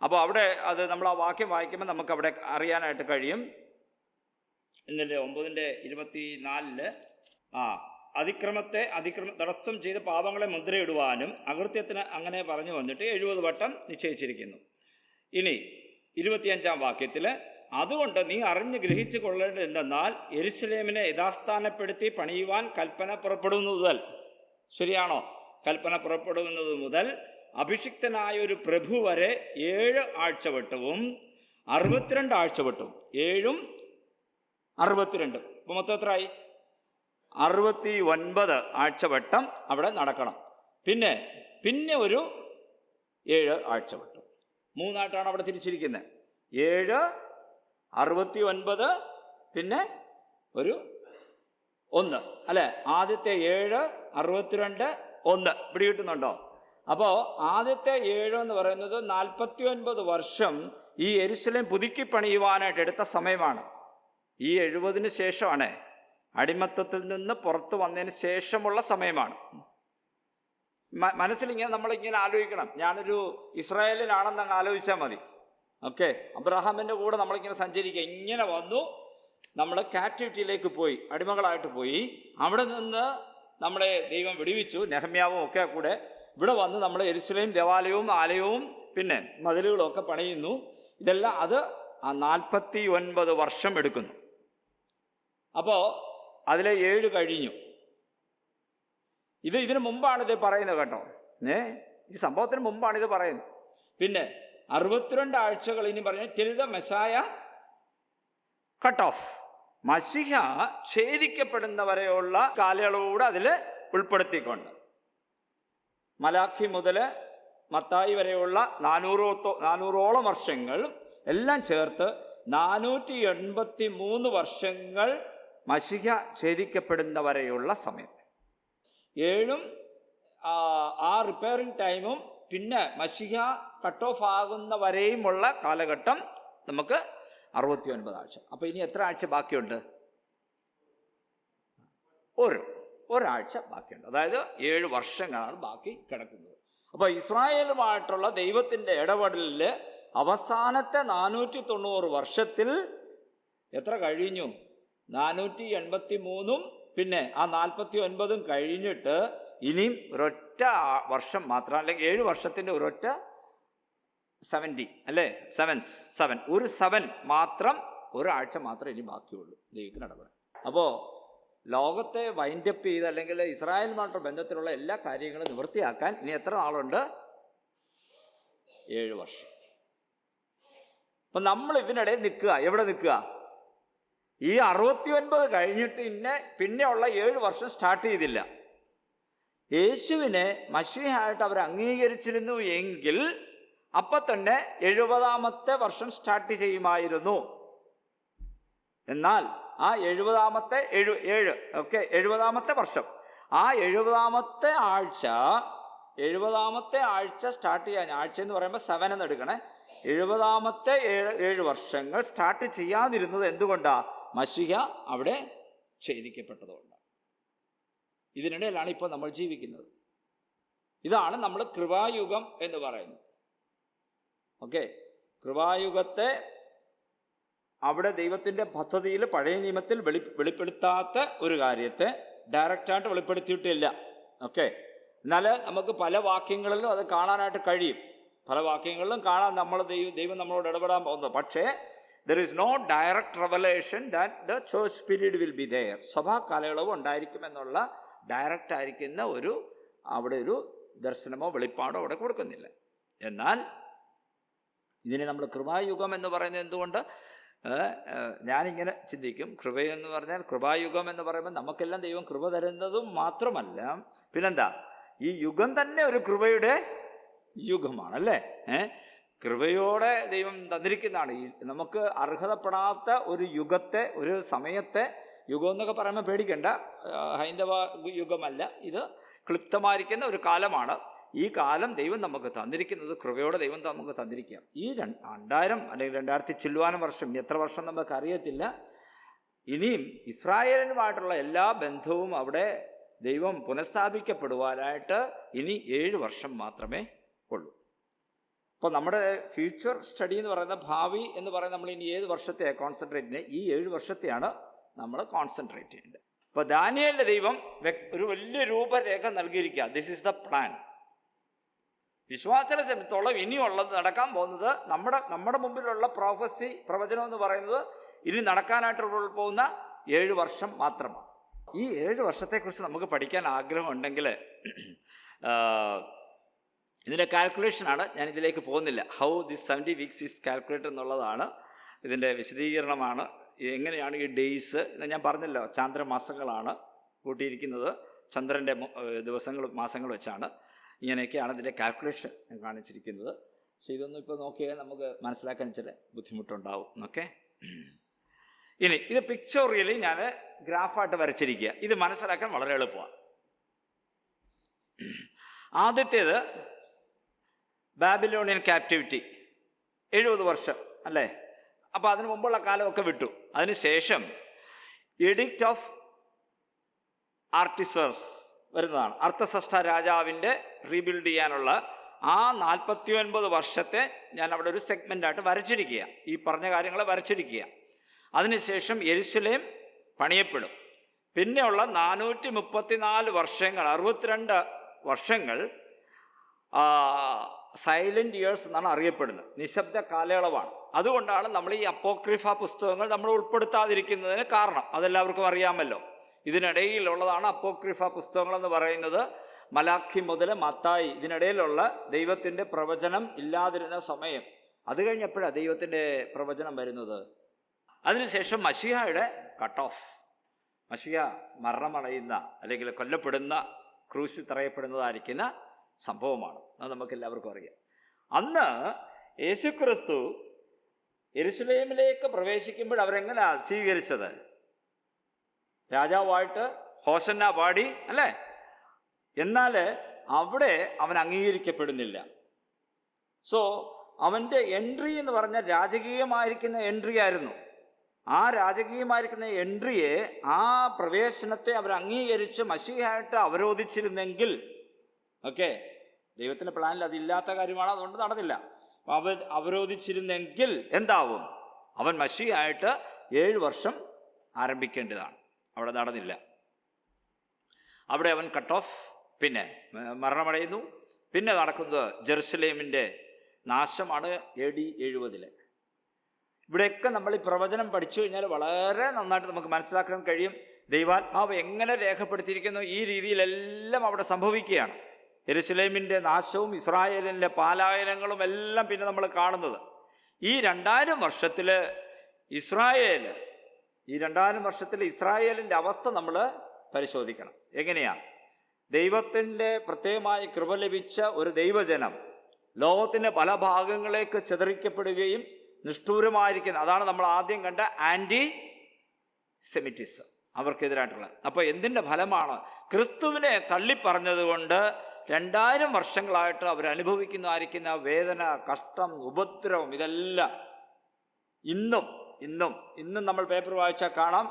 അപ്പോൾ അവിടെ അത് നമ്മൾ ആ വാക്യം വായിക്കുമ്പോൾ നമുക്കവിടെ അറിയാനായിട്ട് കഴിയും. ഇന്നലെ 9:24 തടസ്സം ചെയ്ത് പാപങ്ങളെ മുദ്രയിടുവാനും അകൃത്യത്തിന് അങ്ങനെ പറഞ്ഞു വന്നിട്ട് 70 വട്ടം നിശ്ചയിച്ചിരിക്കുന്നു. ഇനി 25-ാം വാക്യത്തിൽ, അതുകൊണ്ട് നീ അറിഞ്ഞ് ഗ്രഹിച്ചു കൊള്ളേണ്ടത് എന്തെന്നാൽ യെരൂശലേമിനെ യഥാസ്ഥാനപ്പെടുത്തി പണിയുവാൻ കൽപ്പന പുറപ്പെടുന്നത് മുതൽ, ശരിയാണോ? കൽപ്പന പുറപ്പെടുന്നത് മുതൽ അഭിഷിക്തനായ ഒരു പ്രഭു വരെ 7 ആഴ്ചവട്ടവും 62 ആഴ്ചവട്ടവും, 7ഉം 62, ഇപ്പോൾ മൊത്തം എത്രയായി? 69 ആഴ്ചവട്ടം അവിടെ നടക്കണം. പിന്നെ ഒരു 7 ആഴ്ചവട്ടം. 3 അവിടെ തിരിച്ചിരിക്കുന്നത്. 7, 69, പിന്നെ ഒരു 1, അല്ലേ? ആദ്യത്തെ 7, 62, 1 പിടികിട്ടുന്നുണ്ടോ? അപ്പോൾ ആദ്യത്തെ 7 എന്ന് പറയുന്നത് 49 വർഷം ഈ യെരൂശലേം പുതുക്കി പണിയുവാനായിട്ട് എടുത്ത സമയമാണ്. ഈ 70-ന് ശേഷമാണ്, അടിമത്തത്തിൽ നിന്ന് പുറത്തു വന്നതിന് ശേഷമുള്ള സമയമാണ്. മനസ്സിലിങ്ങനെ നമ്മളിങ്ങനെ ആലോചിക്കണം. ഞാനൊരു ഇസ്രായേലിനാണെന്ന് അങ്ങ് ആലോചിച്ചാൽ മതി. ഓക്കെ, അബ്രഹാമിൻ്റെ കൂടെ നമ്മളിങ്ങനെ സഞ്ചരിക്കുക. ഇങ്ങനെ വന്നു, നമ്മൾ ക്യാപ്റ്റിവിറ്റിയിലേക്ക് പോയി, അടിമകളായിട്ട് പോയി. അവിടെ നിന്ന് നമ്മളെ ദൈവം വിടുവിച്ചു, നെഹമ്യാവും ഒക്കെ കൂടെ. ഇവിടെ വന്ന് നമ്മൾ യെരൂശലേം ദേവാലയവും ആലയവും പിന്നെ മതിലുകളും ഒക്കെ പണിയുന്നു. ഇതെല്ലാം അത് 49 വർഷം എടുക്കുന്നു. അപ്പോൾ അതിലെ 7 കഴിഞ്ഞു. ഇതിന് മുമ്പാണിത് പറയുന്നത് കേട്ടോ. ഈ സംഭവത്തിന് മുമ്പാണിത് പറയുന്നത്. പിന്നെ 62 ആഴ്ചകൾ ഇനി പറഞ്ഞു till the messiah cut off, മശിഹ ഛേദിക്കപ്പെടുന്നവരെയുള്ള കാലയളവൂടെ അതിൽ ഉൾപ്പെടുത്തിക്കൊണ്ട് മലാഖി മുതൽ മത്തായി വരെയുള്ള 400ഓളം വർഷങ്ങൾ എല്ലാം ചേർത്ത് 483 വർഷങ്ങൾ മശിഹ ഛേദിക്കപ്പെടുന്നവരെയുള്ള സമയം. 7ഉം ആ റിപ്പയറിംഗ് ടൈമും പിന്നെ മശിഹ കട്ട് ഓഫ് ആകുന്നവരെയുമുള്ള കാലഘട്ടം നമുക്ക് 69 ആഴ്ച. അപ്പോൾ ഇനി എത്ര ആഴ്ച ബാക്കിയുണ്ട്? ഒരാഴ്ച ബാക്കിയുണ്ട്. അതായത് 7 വർഷങ്ങളാണ് ബാക്കി കിടക്കുന്നത്. അപ്പോൾ ഇസ്രായേലുമായിട്ടുള്ള ദൈവത്തിൻ്റെ ഇടപെടലിൽ അവസാനത്തെ 490 വർഷത്തിൽ എത്ര കഴിഞ്ഞു? 483ഉം പിന്നെ ആ 49ഉം കഴിഞ്ഞിട്ട് ഇനിയും ഒരൊറ്റ വർഷം മാത്രം, അല്ലെങ്കിൽ 7 വർഷത്തിൻ്റെ ഒരൊറ്റ 70, അല്ലേ? 7 ഒരു 7 മാത്രം ഒരാഴ്ച മാത്രമേ ഇനി ബാക്കിയുള്ളൂ ദൈവത്തിന് ഇടപെടാൻ. അപ്പോൾ ലോകത്തെ വൈൻഡപ്പ് ചെയ്ത് അല്ലെങ്കിൽ ഇസ്രായേലുമായിട്ട് ബന്ധത്തിലുള്ള എല്ലാ കാര്യങ്ങളും നിവൃത്തിയാക്കാൻ ഇനി എത്ര നാളുണ്ട്? 7 വർഷം. അപ്പം നമ്മൾ ഇതിനിടെ നിൽക്കുക. എവിടെ നിൽക്കുക? ഈ 69 കഴിഞ്ഞിട്ട് പിന്നെയുള്ള 7 വർഷം സ്റ്റാർട്ട് ചെയ്തില്ല. യേശുവിനെ മശീഹായിട്ട് അവർ അംഗീകരിച്ചിരുന്നു എങ്കിൽ അപ്പം തന്നെ 70-ാമത്തെ വർഷം സ്റ്റാർട്ട് ചെയ്യുമായിരുന്നു. എന്നാൽ ആ 70-ാമത്തെ 70-ാമത്തെ വർഷം, ആ 70-ാമത്തെ ആഴ്ച സ്റ്റാർട്ട് ചെയ്യാൻ, ആഴ്ച എന്ന് പറയുമ്പോൾ 7 എന്ന് എടുക്കണേ, 70-ാമത്തെ 7 വർഷങ്ങൾ സ്റ്റാർട്ട് ചെയ്യാതിരുന്നത് എന്തുകൊണ്ടാണ്? മശീഹ അവിടെ ഛേദിക്കപ്പെട്ടതുകൊണ്ടാണ്. ഇതിനിടയിലാണ് ഇപ്പോൾ നമ്മൾ ജീവിക്കുന്നത്. ഇതാണ് നമ്മൾ കൃപായുഗം എന്ന് പറയുന്നത്. ഓക്കെ, കൃപായുഗത്തെ അവിടെ ദൈവത്തിൻ്റെ പദ്ധതിയിൽ പഴയ നിയമത്തിൽ വെളിപ്പെടുത്താത്ത ഒരു കാര്യത്തെ ഡയറക്റ്റായിട്ട് വെളിപ്പെടുത്തിയിട്ടില്ല. ഓക്കെ, എന്നാൽ നമുക്ക് പല വാക്യങ്ങളിലും അത് കാണാനായിട്ട് കഴിയും. പല വാക്യങ്ങളിലും കാണാൻ ദൈവം നമ്മളോട് ഇടപെടാൻ പോകുന്നത്. പക്ഷേ there is no direct revelation that the church period will be there. സഭാ കാലയളവ് ഉണ്ടായിരിക്കുമെന്നുള്ള ഡയറക്റ്റ് ആയിരിക്കുന്ന അവിടെ ഒരു ദർശനമോ വെളിപ്പാടോ അവിടെ കൊടുക്കുന്നില്ല. എന്നാൽ ഇതിനെ നമ്മൾ കൃപായുഗം എന്ന് പറയുന്നത് എന്തുകൊണ്ട്? ഞാനിങ്ങനെ ചിന്തിക്കും, കൃപയെന്ന് പറഞ്ഞാൽ, കൃപായുഗം എന്ന് പറയുമ്പോൾ നമുക്കെല്ലാം ദൈവം കൃപ തരുന്നതും മാത്രമല്ല, പിന്നെന്താ, ഈ യുഗം തന്നെ ഒരു കൃപയുടെ യുഗമാണല്ലേ. കൃപയോടെ ദൈവം തന്നിരിക്കുന്നതാണ്. ഈ നമുക്ക് അർഹതപ്പെടാത്ത ഒരു യുഗത്തെ, ഒരു സമയത്തെ, യുഗം എന്നൊക്കെ പറയുമ്പോൾ പേടിക്കണ്ട, ഹൈന്ദവ യുഗമല്ല, ഇത് ക്ലിപ്തമായിരിക്കുന്ന ഒരു കാലമാണ്. ഈ കാലം ദൈവം നമുക്ക് തന്നിരിക്കുന്നത്, കൃപയോടെ ദൈവം നമുക്ക് തന്നിരിക്കുക. ഈ 2000 അല്ലെങ്കിൽ 2000 ചില്ലുവാനും വർഷം, എത്ര വർഷം നമുക്ക് അറിയത്തില്ല, ഇനിയും ഇസ്രായേലിനുമായിട്ടുള്ള എല്ലാ ബന്ധവും അവിടെ ദൈവം പുനഃസ്ഥാപിക്കപ്പെടുവാനായിട്ട് ഇനി 7 വർഷം മാത്രമേ ഉള്ളൂ. അപ്പോൾ നമ്മുടെ ഫ്യൂച്ചർ സ്റ്റഡി എന്ന് പറയുന്ന, ഭാവി എന്ന് പറയുന്നത്, നമ്മൾ ഇനി ഏത് വർഷത്തെയാണ് കോൺസെൻട്രേറ്റ് ചെയ്യുന്നത്? ഈ 7 വർഷത്തെയാണ് നമ്മൾ കോൺസെൻട്രേറ്റ് ചെയ്യേണ്ടത്. അപ്പോൾ ദാനിയേലിൻ്റെ ദൈവം ഒരു വലിയ രൂപരേഖ നൽകിയിരിക്കുക. This is the plan. വിശ്വാസത്തെ സംബന്ധിച്ചോളം ഇനിയുള്ളത്, നടക്കാൻ പോകുന്നത്, നമ്മുടെ മുമ്പിലുള്ള പ്രവചനം എന്ന് പറയുന്നത് ഇനി നടക്കാനായിട്ട് പോകുന്ന 7 വർഷം മാത്രമാണ്. ഈ 7 വർഷത്തെക്കുറിച്ച് നമുക്ക് പഠിക്കാൻ ആഗ്രഹമുണ്ടെങ്കിൽ ഇതിൻ്റെ കാൽക്കുലേഷനാണ്. ഞാൻ ഇതിലേക്ക് പോകുന്നില്ല. How this 70 weeks is calculate എന്നുള്ളതാണ് ഇതിൻ്റെ വിശദീകരണമാണ്. എങ്ങനെയാണ് ഈ ഡേയ്സ്, ഞാൻ പറഞ്ഞല്ലോ, ചാന്ദ്രമാസങ്ങളാണ് കൂട്ടിയിരിക്കുന്നത്. ചന്ദ്രൻ്റെ മാസങ്ങൾ വെച്ചാണ്. ഇങ്ങനെയൊക്കെയാണ് ഇതിൻ്റെ കാൽക്കുലേഷൻ ഞാൻ കാണിച്ചിരിക്കുന്നത്. പക്ഷെ ഇതൊന്നും ഇപ്പോൾ നോക്കിയാൽ നമുക്ക് മനസ്സിലാക്കാൻ ചില ബുദ്ധിമുട്ടുണ്ടാവും. ഓക്കെ, ഇനി ഇത് പിക്ചോറിയലി ഞാൻ ഗ്രാഫായിട്ട് വരച്ചിരിക്കുക. ഇത് മനസ്സിലാക്കാൻ വളരെ എളുപ്പമാണ്. ആദ്യത്തേത് ബാബിലോണിയൻ ക്യാപ്റ്റിവിറ്റി, 70 വർഷം അല്ലേ. അപ്പോൾ അതിന് മുമ്പുള്ള കാലമൊക്കെ വിട്ടു. അതിനുശേഷം എഡിക്റ്റ് ഓഫ് ആർട്ടിസേഴ്സ് വരുന്നതാണ്. അർത്ഥസഷ്ഠ രാജാവിൻ്റെ റീബിൽഡ് ചെയ്യാനുള്ള ആ 49 വർഷത്തെ ഞാൻ അവിടെ ഒരു സെഗ്മെൻ്റായിട്ട് വരച്ചിരിക്കുക. ഈ പറഞ്ഞ കാര്യങ്ങൾ വരച്ചിരിക്കുക. അതിനുശേഷം യെരുശലേം പണിയപ്പെടും. പിന്നെയുള്ള 434 വർഷങ്ങൾ, 62 വർഷങ്ങൾ സൈലൻ്റ് ഇയേഴ്സ് എന്നാണ് അറിയപ്പെടുന്നത്. നിശബ്ദ കാലയളവാണ്. അതുകൊണ്ടാണ് നമ്മൾ ഈ അപ്പോക്രിഫ പുസ്തകങ്ങൾ നമ്മൾ ഉൾപ്പെടുത്താതിരിക്കുന്നതിന് കാരണം. അതെല്ലാവർക്കും അറിയാമല്ലോ. ഇതിനിടയിലുള്ളതാണ് അപ്പോക്രിഫ പുസ്തകങ്ങളെന്ന് പറയുന്നത്. മലാഖി മുതൽ മത്തായി, ഇതിനിടയിലുള്ള ദൈവത്തിൻ്റെ പ്രവചനം ഇല്ലാതിരുന്ന സമയം. അത് കഴിഞ്ഞപ്പോഴാണ് ദൈവത്തിൻ്റെ പ്രവചനം വരുന്നത്. അതിനുശേഷം മശീഹയുടെ കട്ട് ഓഫ്, മശീഹ മരണമടയുന്ന അല്ലെങ്കിൽ കൊല്ലപ്പെടുന്ന, ക്രൂശിൽ തറയപ്പെടുന്നതായിരിക്കുന്ന സംഭവമാണ്. അത് നമുക്കെല്ലാവർക്കും അറിയാം. അന്ന് യേശുക്രിസ്തു യെരുശലേമിലേക്ക് പ്രവേശിക്കുമ്പോൾ അവരെങ്ങനെയാണ് സ്വീകരിച്ചത്? രാജാവായിട്ട് ഹോസന്ന പാടി അല്ലേ. എന്നാൽ അവിടെ അവൻ അംഗീകരിക്കപ്പെടുന്നില്ല. സോ അവൻ്റെ എൻട്രി എന്ന് പറഞ്ഞാൽ രാജകീയമായിരിക്കുന്ന എൻട്രി ആയിരുന്നു. ആ രാജകീയമായിരിക്കുന്ന എൻട്രിയെ, ആ പ്രവേശനത്തെ അവർ അംഗീകരിച്ച് മശീഹായിട്ട് അവരോധിച്ചിരുന്നെങ്കിൽ, ഓക്കെ, ദൈവത്തിൻ്റെ പ്ലാനിൽ അതില്ലാത്ത കാര്യമാണ്, അതുകൊണ്ട് നടന്നില്ല. അവരോധിച്ചിരുന്നെങ്കിൽ എന്താവും? അവൻ മശീഹായിട്ട് 7 വർഷം ആരംഭിക്കേണ്ടതാണ്. അവിടെ നടന്നില്ല. അവിടെ അവൻ കട്ട് ഓഫ്, പിന്നെ മരണമടയുന്നു. പിന്നെ നടക്കുന്നത് ജെറുസലേമിൻ്റെ നാശമാണ് AD 70. ഇവിടെയൊക്കെ നമ്മൾ ഈ പ്രവചനം പഠിച്ചു കഴിഞ്ഞാൽ വളരെ നന്നായിട്ട് നമുക്ക് മനസ്സിലാക്കാൻ കഴിയും. ദൈവാത്മാവ് എങ്ങനെ രേഖപ്പെടുത്തിയിരിക്കുന്നു, ഈ രീതിയിലെല്ലാം അവിടെ സംഭവിക്കുകയാണ്. യെരൂശലേമിൻ്റെ നാശവും ഇസ്രായേലിൻ്റെ പാലായനങ്ങളും എല്ലാം പിന്നെ നമ്മൾ കാണുന്നത്. ഈ 2000 വർഷത്തിൽ ഇസ്രായേലിൻ്റെ അവസ്ഥ നമ്മൾ പരിശോധിക്കണം. എങ്ങനെയാണ്? ദൈവത്തിൻ്റെ പ്രത്യേകമായ കൃപ ലഭിച്ച ഒരു ദൈവജനം ലോകത്തിൻ്റെ പല ഭാഗങ്ങളിലേക്ക് ചിതറിക്കപ്പെടുകയും നിഷ്ഠൂരമായിരിക്കുന്നത്, അതാണ് നമ്മൾ ആദ്യം കണ്ട ആൻറ്റി സെമിറ്റിസം, അവർക്കെതിരായിട്ടുള്ള. അപ്പോൾ എന്തിൻ്റെ ഫലമാണ്? ക്രിസ്തുവിനെ തള്ളിപ്പറഞ്ഞതുകൊണ്ട് 2000 വർഷങ്ങളായിട്ട് അവരനുഭവിക്കുന്നതായിരിക്കുന്ന വേദന, കഷ്ടം, ഉപദ്രവം, ഇതെല്ലാം ഇന്നും നമ്മൾ പേപ്പർ വായിച്ചാൽ കാണാം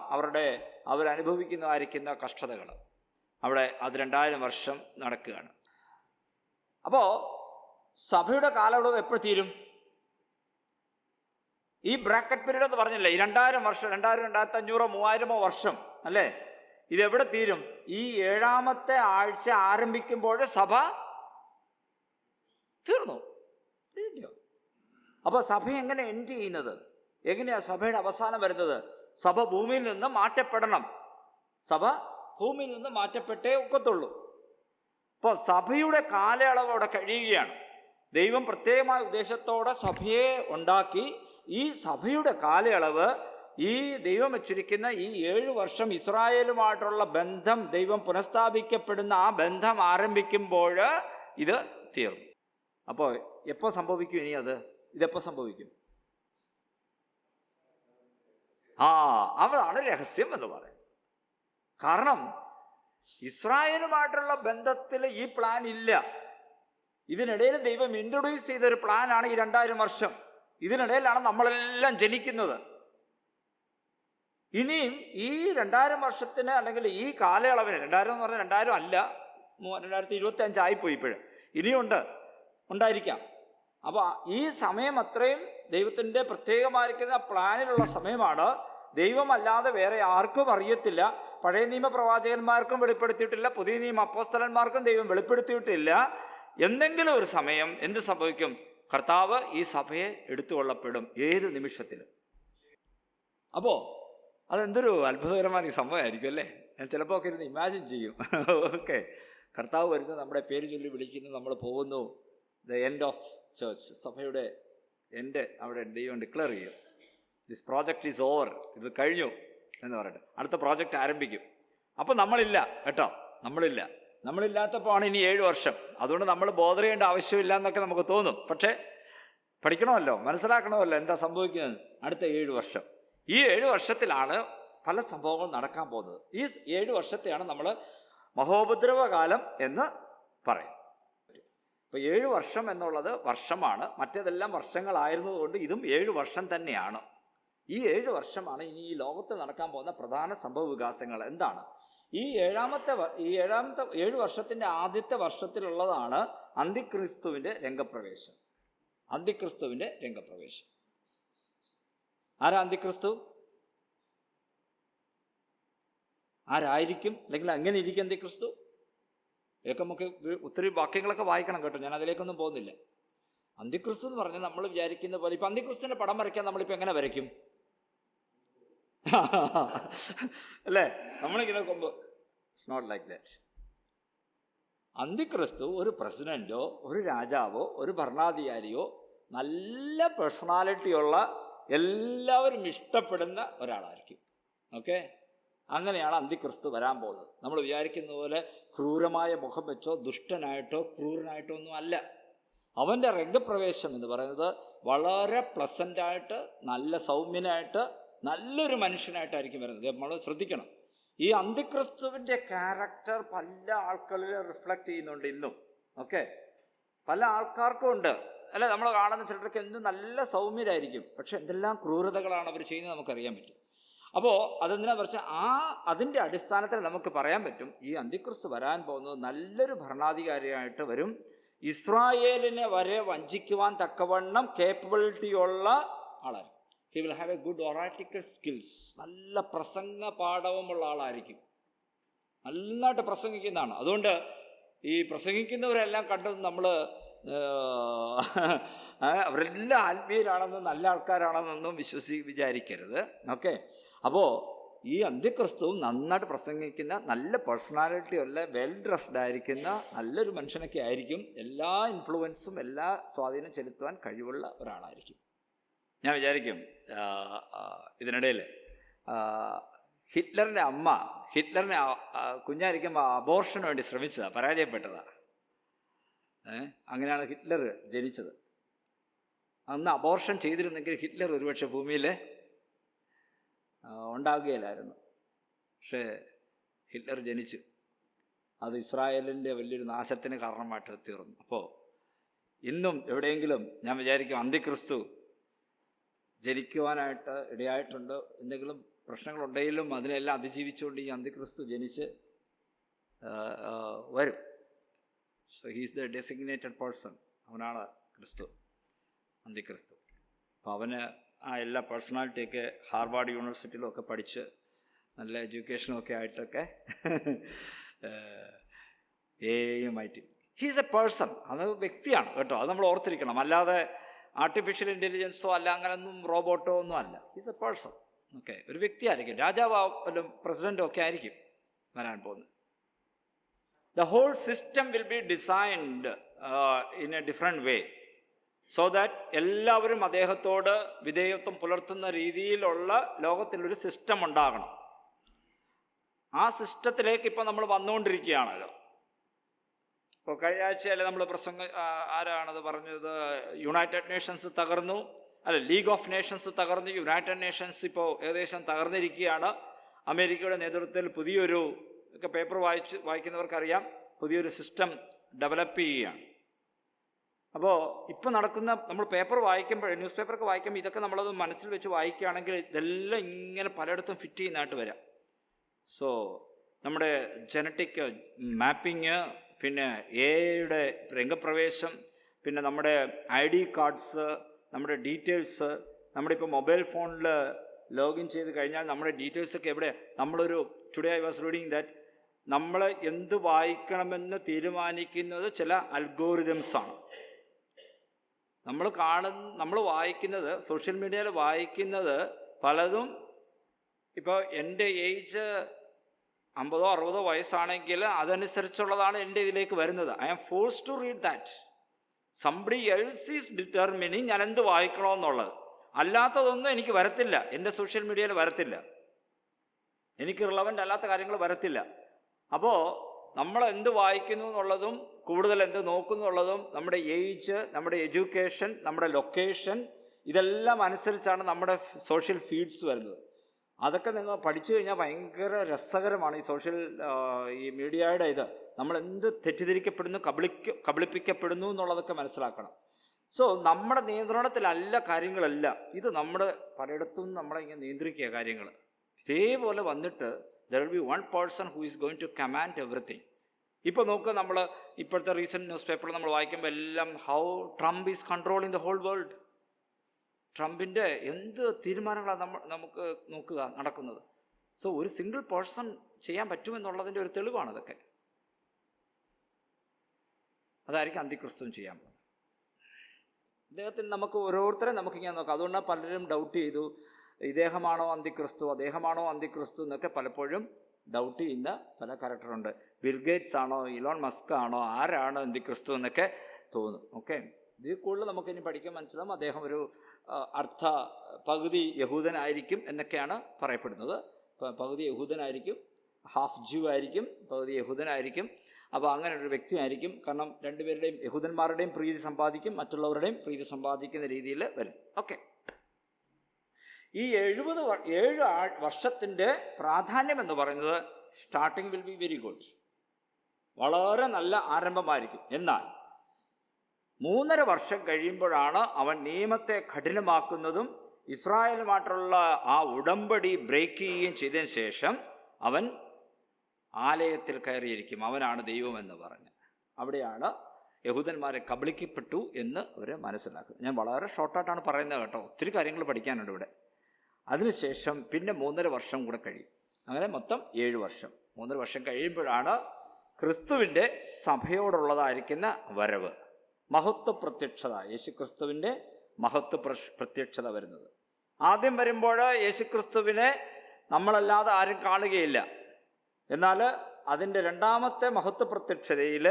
അവരനുഭവിക്കുന്നതായിരിക്കുന്ന കഷ്ടതകൾ. അവിടെ അത് 2000 വർഷം നടക്കുകയാണ്. അപ്പോൾ സഭയുടെ കാലയളവ് എപ്പോൾ തീരും? ഈ ബ്രാക്കറ്റ് പീരീഡ് എന്ന് പറഞ്ഞില്ലേ, ഈ 2000 വർഷം, 2000, 2500, 3000 വർഷം അല്ലേ, ഇതെവിടെ തീരും? ഈ 7ാമത്തെ ആഴ്ച ആരംഭിക്കുമ്പോൾ സഭ തീർന്നു. അപ്പോൾ സഭ എങ്ങനെ എൻഡ് ചെയ്യുന്നത്? എങ്ങനെയാ സഭയുടെ അവസാനം വരുന്നത്? സഭ ഭൂമിയിൽ നിന്ന് മാറ്റപ്പെടണം. സഭ ഭൂമിയിൽ നിന്ന് മാറ്റപ്പെട്ടേ ഒക്കത്തുള്ളൂ. അപ്പോൾ സഭയുടെ കാലയളവ് അവിടെ കഴിയുകയാണ്. ദൈവം പ്രത്യേകമായ ഉദ്ദേശത്തോടെ സഭയെ ഉണ്ടാക്കി. ഈ സഭയുടെ കാലയളവ്, ഈ ദൈവം വെച്ചിരിക്കുന്ന ഈ 7 വർഷം ഇസ്രായേലുമായിട്ടുള്ള ബന്ധം, ദൈവം പുനഃസ്ഥാപിക്കപ്പെടുന്ന ആ ബന്ധം ആരംഭിക്കുമ്പോൾ ഇത് തീർന്നു. അപ്പോൾ എപ്പോൾ സംഭവിക്കും ഇനി ഇതെപ്പോൾ സംഭവിക്കും? അതാണ് രഹസ്യം എന്ന് പറയുന്നത്. കാരണം ഇസ്രായേലുമായിട്ടുള്ള ബന്ധത്തിൽ ഈ പ്ലാൻ ഇല്ല. ഇതിനിടയിൽ ദൈവം ഇൻട്രൊഡ്യൂസ് ചെയ്തൊരു പ്ലാനാണ് ഈ 2000 വർഷം. ഇതിനിടയിലാണ് നമ്മളെല്ലാം ജനിക്കുന്നത്. ഇനിയും ഈ 2000 വർഷത്തിന്, അല്ലെങ്കിൽ ഈ കാലയളവിന്, 2000 എന്ന് പറഞ്ഞാൽ 2000 അല്ല, 2025 ആയിപ്പോയി ഇപ്പോഴും, ഉണ്ടായിരിക്കാം. അപ്പോൾ ഈ സമയം അത്രയും ദൈവത്തിൻ്റെ പ്രത്യേകമായിരിക്കുന്ന പ്ലാനിലുള്ള സമയമാണ്. ദൈവമല്ലാതെ വേറെ ആർക്കും അറിയത്തില്ല. പഴയ നിയമ പ്രവാചകന്മാർക്കും വെളിപ്പെടുത്തിയിട്ടില്ല, പുതിയ നിയമ അപ്പോസ്തലന്മാർക്കും ദൈവം വെളിപ്പെടുത്തിയിട്ടില്ല. എന്തെങ്കിലും ഒരു സമയം എന്ത് സംഭവിക്കും? കർത്താവ് ഈ സഭയെ എടുത്തുകൊള്ളപ്പെടും ഏത് നിമിഷത്തിലും. അപ്പോൾ അതെന്തൊരു അത്ഭുതകരമായ സംഭവമായിരിക്കും അല്ലേ? ഞാൻ ചിലപ്പോൾ ഒക്കെ ഇരുന്ന് ഇമാജിൻ ചെയ്യും. ഓക്കെ, കർത്താവ് വരുന്നു, നമ്മുടെ പേര് ചൊല്ലി വിളിക്കുന്നു, നമ്മൾ പോകുന്നു, ദ എൻഡ് ഓഫ് ചേർച്ച്, സഭയുടെ എൻഡ് അവിടെ ദൈവം ഡിക്ലെയർ ചെയ്യും. ദിസ് പ്രോജക്റ്റ് ഈസ് ഓവർ, ഇത് കഴിഞ്ഞു എന്ന് പറഞ്ഞിട്ട് അടുത്ത പ്രോജക്റ്റ് ആരംഭിക്കും. അപ്പോൾ നമ്മളില്ല കേട്ടോ, നമ്മളില്ലാത്തപ്പോൾ ആണ് ഇനി 7 വർഷം. അതുകൊണ്ട് നമ്മൾ ബോധർ ചെയ്യേണ്ട ആവശ്യമില്ല എന്നൊക്കെ നമുക്ക് തോന്നും. പക്ഷേ പഠിക്കണമല്ലോ, മനസ്സിലാക്കണമല്ലോ എന്താ സംഭവിക്കുന്നത് അടുത്ത 7 വർഷം. ഈ 7 വർഷത്തിലാണ് പല സംഭവങ്ങളും നടക്കാൻ പോകുന്നത്. ഈ 7 വർഷത്തെയാണ് നമ്മൾ മഹോപദ്രവകാലം എന്ന് പറയും. ഇപ്പോൾ 7 വർഷം എന്നുള്ളത് വർഷമാണ്, മറ്റേതെല്ലാം വർഷങ്ങളായിരുന്നതുകൊണ്ട് ഇതും 7 വർഷം തന്നെയാണ്. ഈ 7 വർഷമാണ് ഇനി ഈ ലോകത്ത് നടക്കാൻ പോകുന്ന പ്രധാന സംഭവ വികാസങ്ങൾ. എന്താണ്? ഈ 7 വർഷത്തിൻ്റെ ആദ്യത്തെ വർഷത്തിലുള്ളതാണ് അന്തിക്രിസ്തുവിൻ്റെ രംഗപ്രവേശം. ആരാ അന്തിക്രിസ്തു? ആരായിരിക്കും, അല്ലെങ്കിൽ എങ്ങനെ ഇരിക്കും അന്തിക്രിസ്തു? ഇതൊക്കെ നമുക്ക് ഒത്തിരി വാക്യങ്ങളൊക്കെ വായിക്കണം കേട്ടോ, ഞാൻ അതിലേക്കൊന്നും പോകുന്നില്ല. അന്തിക്രിസ്തു എന്ന് പറഞ്ഞാൽ നമ്മൾ വിചാരിക്കുന്ന പോലെ, ഇപ്പം അന്തിക്രിസ്തുവിൻ്റെ പടം വരയ്ക്കാൻ നമ്മളിപ്പോൾ എങ്ങനെ വരയ്ക്കും അല്ലേ? നമ്മളിങ്ങനെ നോക്കുമ്പോൾ ഇറ്റ്സ് നോട്ട് ലൈക്ക് ദാറ്റ്. അന്തിക്രിസ്തു ഒരു പ്രസിഡൻറ്റോ ഒരു രാജാവോ ഒരു ഭരണാധികാരിയോ നല്ല പേഴ്സണാലിറ്റിയുള്ള എല്ലാവരും ഇഷ്ടപ്പെടുന്ന ഒരാളായിരിക്കും. ഓക്കെ, അങ്ങനെയാണ് അന്തിക്രിസ്തു വരാൻ പോകുന്നത്. നമ്മൾ വിചാരിക്കുന്ന പോലെ ക്രൂരമായ മുഖം വെച്ചോ ദുഷ്ടനായിട്ടോ ക്രൂരനായിട്ടോ ഒന്നും അല്ല. അവൻ്റെ രംഗപ്രവേശം എന്ന് പറയുന്നത് വളരെ പ്ലസൻ്റായിട്ട്, നല്ല സൗമ്യനായിട്ട്, നല്ലൊരു മനുഷ്യനായിട്ടായിരിക്കും വരുന്നത്. നമ്മൾ ശ്രദ്ധിക്കണം. ഈ അന്തിക്രിസ്തുവിൻ്റെ ക്യാരക്ടർ പല ആൾക്കാരിൽ റിഫ്ലക്റ്റ് ചെയ്യുന്നുണ്ട് ഇന്നും. ഓക്കെ, പല ആൾക്കാർക്കും ഉണ്ട് അല്ലെ? നമ്മൾ കാണുന്ന ചിലർക്ക് എന്ത് നല്ല സൗമ്യരായിരിക്കും, പക്ഷെ എന്തെല്ലാം ക്രൂരതകളാണ് അവർ ചെയ്യുന്നത് നമുക്കറിയാൻ പറ്റും. അപ്പോൾ അതെന്തിനാ പറഞ്ഞാൽ അതിൻ്റെ അടിസ്ഥാനത്തിൽ നമുക്ക് പറയാൻ പറ്റും ഈ അന്തിക്രിസ്തു വരാൻ പോകുന്നത് നല്ലൊരു ഭരണാധികാരിയായിട്ട് വരും. ഇസ്രായേലിനെ വരെ വഞ്ചിക്കുവാൻ തക്കവണ്ണം കേപ്പബിലിറ്റിയുള്ള ആളായിരിക്കും. He will have a good oratorical skills. നല്ല പ്രസംഗ പാഠവുമുള്ള ആളായിരിക്കും. നന്നായിട്ട് പ്രസംഗിക്കുന്നതാണ്. അതുകൊണ്ട് ഈ പ്രസംഗിക്കുന്നവരെല്ലാം കണ്ടത് നമ്മൾ അവരെല്ലാം ആത്മീയരാണെന്നും നല്ല ആൾക്കാരാണെന്നൊന്നും വിചാരിക്കരുത്. ഓക്കെ. അപ്പോൾ ഈ അന്ത്യക്രിസ്തുവും നന്നായിട്ട് പ്രസംഗിക്കുന്ന, നല്ല പേഴ്സണാലിറ്റി ഉള്ള, വെൽ ഡ്രസ്ഡ് ആയിരിക്കുന്ന നല്ലൊരു മനുഷ്യനൊക്കെ ആയിരിക്കും. എല്ലാ ഇൻഫ്ലുവൻസും എല്ലാ സ്വാധീനം ചെലുത്തുവാൻ കഴിവുള്ള ഒരാളായിരിക്കും. ഞാൻ വിചാരിക്കും ഇതിനിടയിൽ ഹിറ്റ്ലറിൻ്റെ അമ്മ ഹിറ്റ്ലറിനെ കുഞ്ഞായിരിക്കുമ്പോൾ അബോർഷന് വേണ്ടി ശ്രമിച്ചതാണ്, പരാജയപ്പെട്ടതാണ്. അങ്ങനെയാണ് ഹിറ്റ്ലർ ജനിച്ചത്. അന്ന് അബോർഷൻ ചെയ്തിരുന്നെങ്കിൽ ഹിറ്റ്ലർ ഒരുപക്ഷെ ഭൂമിയിൽ ഉണ്ടാകുകയില്ലായിരുന്നു. പക്ഷേ ഹിറ്റ്ലർ ജനിച്ചു. അത് ഇസ്രായേലിൻ്റെ വലിയൊരു നാശത്തിന് കാരണമായിട്ട് തീർന്നു. അപ്പോൾ ഇന്നും എവിടെയെങ്കിലും ഞാൻ വിചാരിക്കും അന്ത്യക്രിസ്തു ജനിക്കുവാനായിട്ട് ഇടയായിട്ടുണ്ട്. എന്തെങ്കിലും പ്രശ്നങ്ങളുണ്ടെങ്കിലും അതിനെല്ലാം അതിജീവിച്ചുകൊണ്ട് ഈ അന്ത്യക്രിസ്തു ജനിച്ച് വരും. So he's the designated person. അവനാണ് ക്രിസ്തു, അന്ത്യക്രിസ്തു. അപ്പോൾ അവന് ആ എല്ലാ പേഴ്സണാലിറ്റിയൊക്കെ ഹാർവാർഡ് യൂണിവേഴ്സിറ്റിയിലും ഒക്കെ പഠിച്ച് നല്ല എഡ്യൂക്കേഷനും ഒക്കെ ആയിട്ടൊക്കെ ഏയുമായിട്ട് ഹീസ് എ പേഴ്സൺ. അത് വ്യക്തിയാണ് കേട്ടോ, അത് നമ്മൾ ഓർത്തിരിക്കണം. അല്ലാതെ ആർട്ടിഫിഷ്യൽ ഇൻ്റലിജൻസോ അല്ല അങ്ങനെയൊന്നും റോബോട്ടോ ഒന്നും അല്ല. He's A person. ഓക്കെ, ഒരു വ്യക്തിയായിരിക്കും, രാജാവും പ്രസിഡൻറ്റും ഒക്കെ ആയിരിക്കും വരാൻ പോകുന്നത്. The whole system will be designed in a different way so that എല്ലാവരും അദ്ദേഹത്തോട് വിധേയത്വം പുലർത്തുന്ന രീതിയിലുള്ള ലോകത്തിലൊരു സിസ്റ്റം ഉണ്ടാകണം. ആ സിസ്റ്റത്തിലേക്ക് ഇപ്പോൾ നമ്മൾ വന്നുകൊണ്ടിരിക്കുകയാണല്ലോ. ഇപ്പോൾ കഴിഞ്ഞ ആഴ്ചയിൽ നമ്മൾ ആരാണത് പറഞ്ഞത്? യുണൈറ്റഡ് നേഷൻസ് തകർന്നു, അല്ല ലീഗ് ഓഫ് നേഷൻസ് തകർന്നു. യുണൈറ്റഡ് നേഷൻസ് ഇപ്പോൾ ഏകദേശം തകർന്നിരിക്കുകയാണ്. അമേരിക്കയുടെ നേതൃത്വത്തിൽ പുതിയൊരു ഒക്കെ പേപ്പർ വായിക്കുന്നവർക്കറിയാം, പുതിയൊരു സിസ്റ്റം ഡെവലപ്പ് ചെയ്യുകയാണ്. അപ്പോൾ ഇപ്പോൾ നടക്കുന്ന, നമ്മൾ പേപ്പർ വായിക്കുമ്പോൾ, ന്യൂസ് പേപ്പറൊക്കെ വായിക്കുമ്പോൾ ഇതൊക്കെ നമ്മളത് മനസ്സിൽ വെച്ച് വായിക്കുകയാണെങ്കിൽ ഇതെല്ലാം ഇങ്ങനെ പലയിടത്തും ഫിറ്റ് ചെയ്യുന്നതായിട്ട് വരാം. സോ നമ്മുടെ ജനറ്റിക് മാപ്പിങ്, പിന്നെ എയുടെ രംഗപ്രവേശം, പിന്നെ നമ്മുടെ ID കാർഡ്സ്, നമ്മുടെ ഡീറ്റെയിൽസ്, നമ്മുടെ ഇപ്പോൾ മൊബൈൽ ഫോണിൽ ലോഗിൻ ചെയ്ത് കഴിഞ്ഞാൽ നമ്മുടെ ഡീറ്റെയിൽസൊക്കെ എവിടെ? Today I was reading that നമ്മൾ എന്ത് വായിക്കണമെന്ന് തീരുമാനിക്കുന്നത് ചില അൽഗോറിതംസാണ്. നമ്മൾ വായിക്കുന്നത്, സോഷ്യൽ മീഡിയയിൽ വായിക്കുന്നത് പലതും, ഇപ്പോൾ എൻ്റെ ഏജ് 50 or 60 വയസ്സാണെങ്കിൽ അതനുസരിച്ചുള്ളതാണ് എൻ്റെ ഇതിലേക്ക് വരുന്നത്. I am forced to read that. Somebody else is determining ഞാൻ എന്ത് വായിക്കണമെന്നുള്ളത്. അല്ലാത്തതൊന്നും എനിക്ക് വരത്തില്ല, എൻ്റെ സോഷ്യൽ മീഡിയയിൽ വരത്തില്ല, എനിക്ക് റിലവൻ്റ് അല്ലാത്ത കാര്യങ്ങൾ വരത്തില്ല. അപ്പോൾ നമ്മൾ എന്ത് വായിക്കുന്നു എന്നുള്ളതും കൂടുതൽ എന്ത് നോക്കുന്നു എന്നുള്ളതും നമ്മുടെ ഏജ്, നമ്മുടെ എഡ്യൂക്കേഷൻ, നമ്മുടെ ലൊക്കേഷൻ, ഇതെല്ലാം അനുസരിച്ചാണ് നമ്മുടെ സോഷ്യൽ ഫീഡ്സ് വരുന്നത്. അതൊക്കെ നിങ്ങൾ പഠിച്ചു കഴിഞ്ഞാൽ ഭയങ്കര രസകരമാണ്. ഈ മീഡിയയുടെ ഇത് നമ്മൾ എന്ത് തെറ്റിദ്ധരിക്കപ്പെടുന്നു, കബളിപ്പിക്കപ്പെടുന്നു എന്നുള്ളതൊക്കെ മനസ്സിലാക്കണം. സോ നമ്മുടെ നിയന്ത്രണത്തിലല്ല കാര്യങ്ങളെല്ലാം. ഇത് നമ്മുടെ പലയിടത്തും നമ്മളെ ഇങ്ങനെ നിയന്ത്രിക്കുക കാര്യങ്ങൾ. ഇതേപോലെ വന്നിട്ട് there will be one person who is going to command everything. ഇപ്പോൾ നോക്കുക, നമ്മൾ ഇപ്പോഴത്തെ റീസെൻറ്റ് ന്യൂസ് പേപ്പറിൽ നമ്മൾ വായിക്കുമ്പോൾ എല്ലാം how Trump is controlling the whole world. ട്രംപിൻ്റെ എന്ത് തീരുമാനങ്ങളാണ് നമുക്ക് നോക്കുക നടക്കുന്നത്. സോ ഒരു സിംഗിൾ പേഴ്സൺ ചെയ്യാൻ പറ്റുമെന്നുള്ളതിൻ്റെ ഒരു തെളിവാണ് ഇതൊക്കെ. അതായിരിക്കും അന്ത്യക്രിസ്തുവും ചെയ്യാൻ പോകുന്നത്. അദ്ദേഹത്തിന് നമുക്ക് ഓരോരുത്തരെ നമുക്കിങ്ങനെ നോക്കാം. അതുകൊണ്ടാണ് പലരും ഡൗട്ട് ചെയ്തു, ഇദ്ദേഹമാണോ അന്ത്യക്രിസ്തു, അദ്ദേഹമാണോ അന്ത്യക്രിസ്തു എന്നൊക്കെ പലപ്പോഴും ഡൗട്ട് ചെയ്യുന്ന പല ക്യാരക്ടറുണ്ട്. ബിൽഗേറ്റ്സ് ആണോ, ഇലോൺ മസ്ക് ആണോ, ആരാണ് അന്ത്യക്രിസ്തു എന്നൊക്കെ തോന്നും. ഓക്കെ, ഇതിൽ കൂടുതൽ നമുക്കിനി പഠിക്കാൻ മനസ്സിലാവും. അദ്ദേഹം ഒരു പകുതി യഹൂദനായിരിക്കും എന്നൊക്കെയാണ് പറയപ്പെടുന്നത്. പകുതി യഹൂദനായിരിക്കും, ഹാഫ് ജ്യൂ ആയിരിക്കും, പകുതി യഹൂദനായിരിക്കും. അപ്പോൾ അങ്ങനെ ഒരു വ്യക്തിയായിരിക്കും. കാരണം രണ്ടുപേരുടെയും, യഹൂദന്മാരുടെയും പ്രീതി സമ്പാദിക്കും, മറ്റുള്ളവരുടെയും പ്രീതി സമ്പാദിക്കുന്ന രീതിയിൽ വരും. ഓക്കെ, ഈ 7 വർഷത്തിൻ്റെ പ്രാധാന്യം എന്ന് പറയുന്നത് starting will be very good, വളരെ നല്ല ആരംഭമായിരിക്കും. എന്നാൽ 3.5 വർഷം കഴിയുമ്പോഴാണ് അവൻ നിയമത്തെ കഠിനമാക്കുന്നതും ഇസ്രായേലുമായിട്ടുള്ള ആ ഉടമ്പടി ബ്രേക്ക് ചെയ്യുകയും ചെയ്തതിന് ശേഷം അവൻ ആലയത്തിൽ കയറിയിരിക്കും. അവനാണ് ദൈവമെന്ന് പറഞ്ഞ് അവിടെയാണ് യഹൂദന്മാരെ കബളിക്കപ്പെട്ടു എന്ന് അവർ മനസ്സിലാക്കുന്നത്. ഞാൻ വളരെ ഷോർട്ടായിട്ടാണ് പറയുന്നത് കേട്ടോ, ഒത്തിരി കാര്യങ്ങൾ പഠിക്കാനുണ്ട് ഇവിടെ. അതിനുശേഷം പിന്നെ 3.5 വർഷം കൂടെ കഴിയും. അങ്ങനെ മൊത്തം 7 വർഷം. 3.5 വർഷം കഴിയുമ്പോഴാണ് ക്രിസ്തുവിൻ്റെ സഭയോടുള്ളതായിരിക്കുന്ന വരവ്. മഹത്വ പ്രത്യക്ഷത, യേശുക്രിസ്തുവിൻ്റെ മഹത്വ പ്രത്യക്ഷത വരുന്നത്. ആദ്യം വരുമ്പോൾ യേശുക്രിസ്തുവിനെ നമ്മളല്ലാതെ ആരും കാണുകയില്ല. എന്നാൽ അതിൻ്റെ രണ്ടാമത്തെ മഹത്വ പ്രത്യക്ഷതയിൽ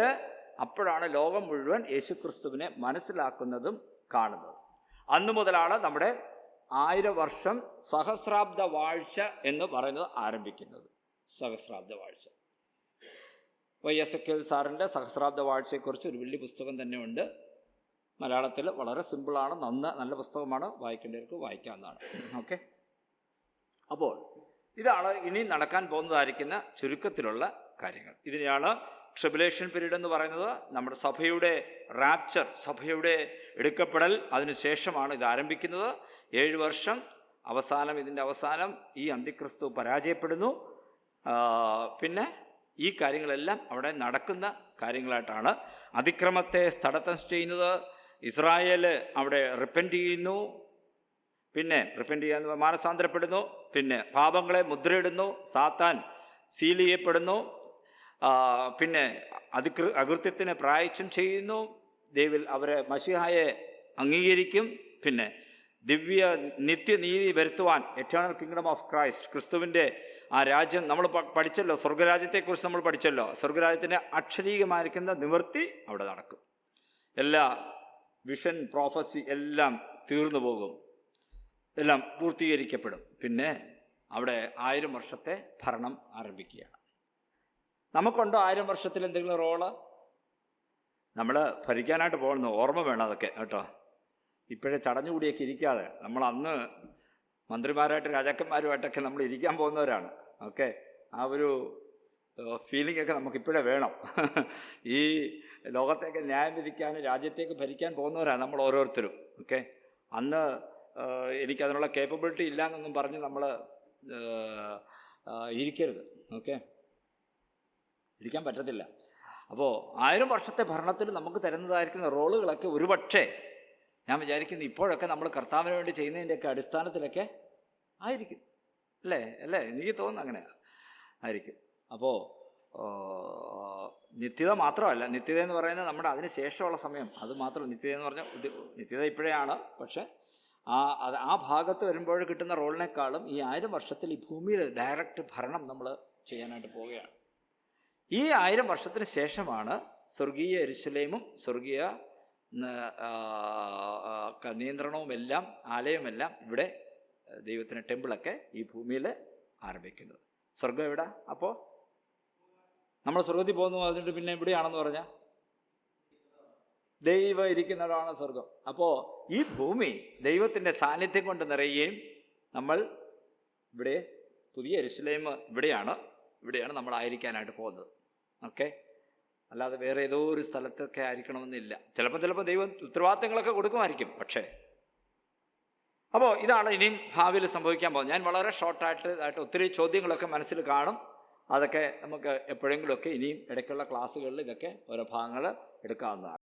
അപ്പോഴാണ് ലോകം മുഴുവൻ യേശുക്രിസ്തുവിനെ മനസ്സിലാക്കുന്നതും കാണുന്നത്. അന്നു മുതലാണ് നമ്മുടെ 1000 വർഷം സഹസ്രാബ്ദ വാഴ്ച എന്ന് പറയുന്നത് ആരംഭിക്കുന്നത്. സഹസ്രാബ്ദ വാഴ്ച. YSKL സാറിൻ്റെ സഹസ്രാബ്ദ വാഴ്ചയെക്കുറിച്ച് ഒരു വലിയ പുസ്തകം തന്നെ ഉണ്ട്. മലയാളത്തിൽ വളരെ സിമ്പിളാണ്, നല്ല പുസ്തകമാണ്, വായിക്കേണ്ടവർക്ക് വായിക്കാവുന്നതാണ്. ഓക്കെ, അപ്പോൾ ഇതാണ് ഇനി നടക്കാൻ പോകുന്നതായിരിക്കുന്ന ചുരുക്കത്തിലുള്ള കാര്യങ്ങൾ. ഇതിനെയാണ് ട്രിബുലേഷൻ പീരീഡ് എന്ന് പറയുന്നത്. നമ്മുടെ സഭയുടെ റാപ്ചർ, സഭയുടെ എടുക്കപ്പെടൽ, അതിനുശേഷമാണ് ഇത് ആരംഭിക്കുന്നത്. 7 വർഷം അവസാനം, ഇതിൻ്റെ അവസാനം ഈ അന്തിക്രിസ്തു പരാജയപ്പെടുന്നു. പിന്നെ ഈ കാര്യങ്ങളെല്ലാം അവിടെ നടക്കുന്ന കാര്യങ്ങളായിട്ടാണ്. അതിക്രമത്തെ സ്ഥടത്തം ചെയ്യുന്നത്, ഇസ്രായേൽ അവിടെ റിപ്പൻറ്റ് ചെയ്യുന്നു, പിന്നെ റിപ്പൻറ്റ് ചെയ്യാൻ മാനസാന്തരപ്പെടുന്നു, പിന്നെ പാപങ്ങളെ മുദ്രയിടുന്നു, സാത്താൻ സീൽ ചെയ്യപ്പെടുന്നു, പിന്നെ അകൃത്യത്തിന് പ്രായശ്ചിത്തം ചെയ്യുന്നു, ദൈവം അവരെ മശിഹായെ അംഗീകരിക്കും, പിന്നെ ദിവ്യ നിത്യനീതി വരുത്തുവാൻ എറ്റേണൽ കിങ്ഡം ഓഫ് ക്രൈസ്റ്റ്, ക്രിസ്തുവിൻ്റെ ആ രാജ്യം നമ്മൾ പഠിച്ചല്ലോ, സ്വർഗരാജ്യത്തെക്കുറിച്ച് നമ്മൾ പഠിച്ചല്ലോ. സ്വർഗരാജ്യത്തിൻ്റെ അക്ഷരീകമായിരിക്കുന്ന നിവൃത്തി അവിടെ നടക്കും. എല്ലാ വിഷൻ, പ്രോഫസി എല്ലാം തീർന്നു പോകും, എല്ലാം പൂർത്തീകരിക്കപ്പെടും. പിന്നെ അവിടെ 1000 വർഷത്തെ ഭരണം ആരംഭിക്കുകയാണ്. നമുക്കുണ്ടോ 1000 വർഷത്തിൽ എന്തെങ്കിലും റോള്? നമ്മൾ ഭരിക്കാനായിട്ട് പോകുന്നു, ഓർമ്മ വേണം അതൊക്കെ കേട്ടോ. ഇപ്പോഴേ ചടഞ്ഞുകൂടിയൊക്കെ ഇരിക്കാതെ, നമ്മൾ അന്ന് മന്ത്രിമാരായിട്ട് രാജാക്കന്മാരുമായിട്ടൊക്കെ നമ്മൾ ഇരിക്കാൻ പോകുന്നവരാണ്. ഓക്കെ, ആ ഒരു ഫീലിംഗ് ഒക്കെ നമുക്കിപ്പോഴേ വേണം. ഈ ലോകത്തേക്ക് ന്യായം വിധിക്കാനും രാജ്യത്തേക്ക് ഭരിക്കാൻ പോകുന്നവരാണ് നമ്മൾ ഓരോരുത്തരും. ഓക്കെ, അന്ന് എനിക്കതിനുള്ള കേപ്പബിലിറ്റി ഇല്ല എന്നൊന്നും പറഞ്ഞ് നമ്മൾ ഇരിക്കരുത്. ഓക്കെ, ഇരിക്കാൻ പറ്റത്തില്ല. അപ്പോൾ 1000 വർഷത്തെ ഭരണത്തിൽ നമുക്ക് തരുന്നതായിരിക്കുന്ന റോളുകളൊക്കെ ഒരുപക്ഷേ ഞാൻ വിചാരിക്കുന്നു ഇപ്പോഴൊക്കെ നമ്മൾ കർത്താവിന് വേണ്ടി ചെയ്യുന്നതിൻ്റെയൊക്കെ അടിസ്ഥാനത്തിലൊക്കെ ആയിരിക്കും. അല്ലേ? എനിക്ക് തോന്നുന്നു അങ്ങനെ ആയിരിക്കും. അപ്പോൾ നിത്യത മാത്രമല്ല, നിത്യത എന്ന് പറയുന്നത് നമ്മുടെ അതിന് ശേഷമുള്ള സമയം, അത് മാത്രം നിത്യത എന്ന് പറഞ്ഞാൽ നിത്യത ഇപ്പോഴാണ്. പക്ഷേ ആ ഭാഗത്ത് വരുമ്പോൾ കിട്ടുന്ന റോളിനേക്കാളും ഈ 1000 വർഷത്തിൽ ഈ ഭൂമിയിൽ ഡയറക്റ്റ് ഭരണം നമ്മൾ ചെയ്യാനായിട്ട് പോവുകയാണ്. ഈ 1000 വർഷത്തിന് ശേഷമാണ് സ്വർഗീയ യെരൂശലേമും സ്വർഗീയ നിയന്ത്രണവുമെല്ലാം, ആലയമെല്ലാം ഇവിടെ ദൈവത്തിൻ്റെ ടെമ്പിളൊക്കെ ഈ ഭൂമിയിൽ ആരംഭിക്കുന്നത്. സ്വർഗം എവിടെ? അപ്പോൾ നമ്മൾ സ്വർഗത്തിൽ പോകുന്നു പറഞ്ഞിട്ട് പിന്നെ എവിടെയാണെന്ന് പറഞ്ഞാൽ ദൈവം ഇരിക്കുന്നതാണ് സ്വർഗം. അപ്പോൾ ഈ ഭൂമി ദൈവത്തിൻ്റെ സാന്നിധ്യം കൊണ്ട് നിറയുകയും നമ്മൾ ഇവിടെ പുതിയ യെരൂശലേം ഇവിടെയാണ് നമ്മൾ ആയിരിക്കാനായിട്ട് പോകുന്നത്. ഓക്കെ, അല്ലാതെ വേറെ ഏതോ ഒരു സ്ഥലത്തൊക്കെ ആയിരിക്കണമെന്നില്ല. ചിലപ്പോൾ ദൈവം ഉത്തരവാദിത്തങ്ങളൊക്കെ കൊടുക്കുമായിരിക്കും. പക്ഷേ അപ്പോൾ ഇതാണ് ഇനിയും ഭാവിയിൽ സംഭവിക്കാൻ പോകുന്നത്. ഞാൻ വളരെ ഷോർട്ടായിട്ട് ഒത്തിരി ചോദ്യങ്ങളൊക്കെ മനസ്സിൽ കാണും. അതൊക്കെ നമുക്ക് എപ്പോഴെങ്കിലുമൊക്കെ ഇനിയും ഇടയ്ക്കുള്ള ക്ലാസ്സുകളിൽ ഇതൊക്കെ ഓരോ ഭാഗങ്ങൾ എടുക്കാവുന്നതാണ്.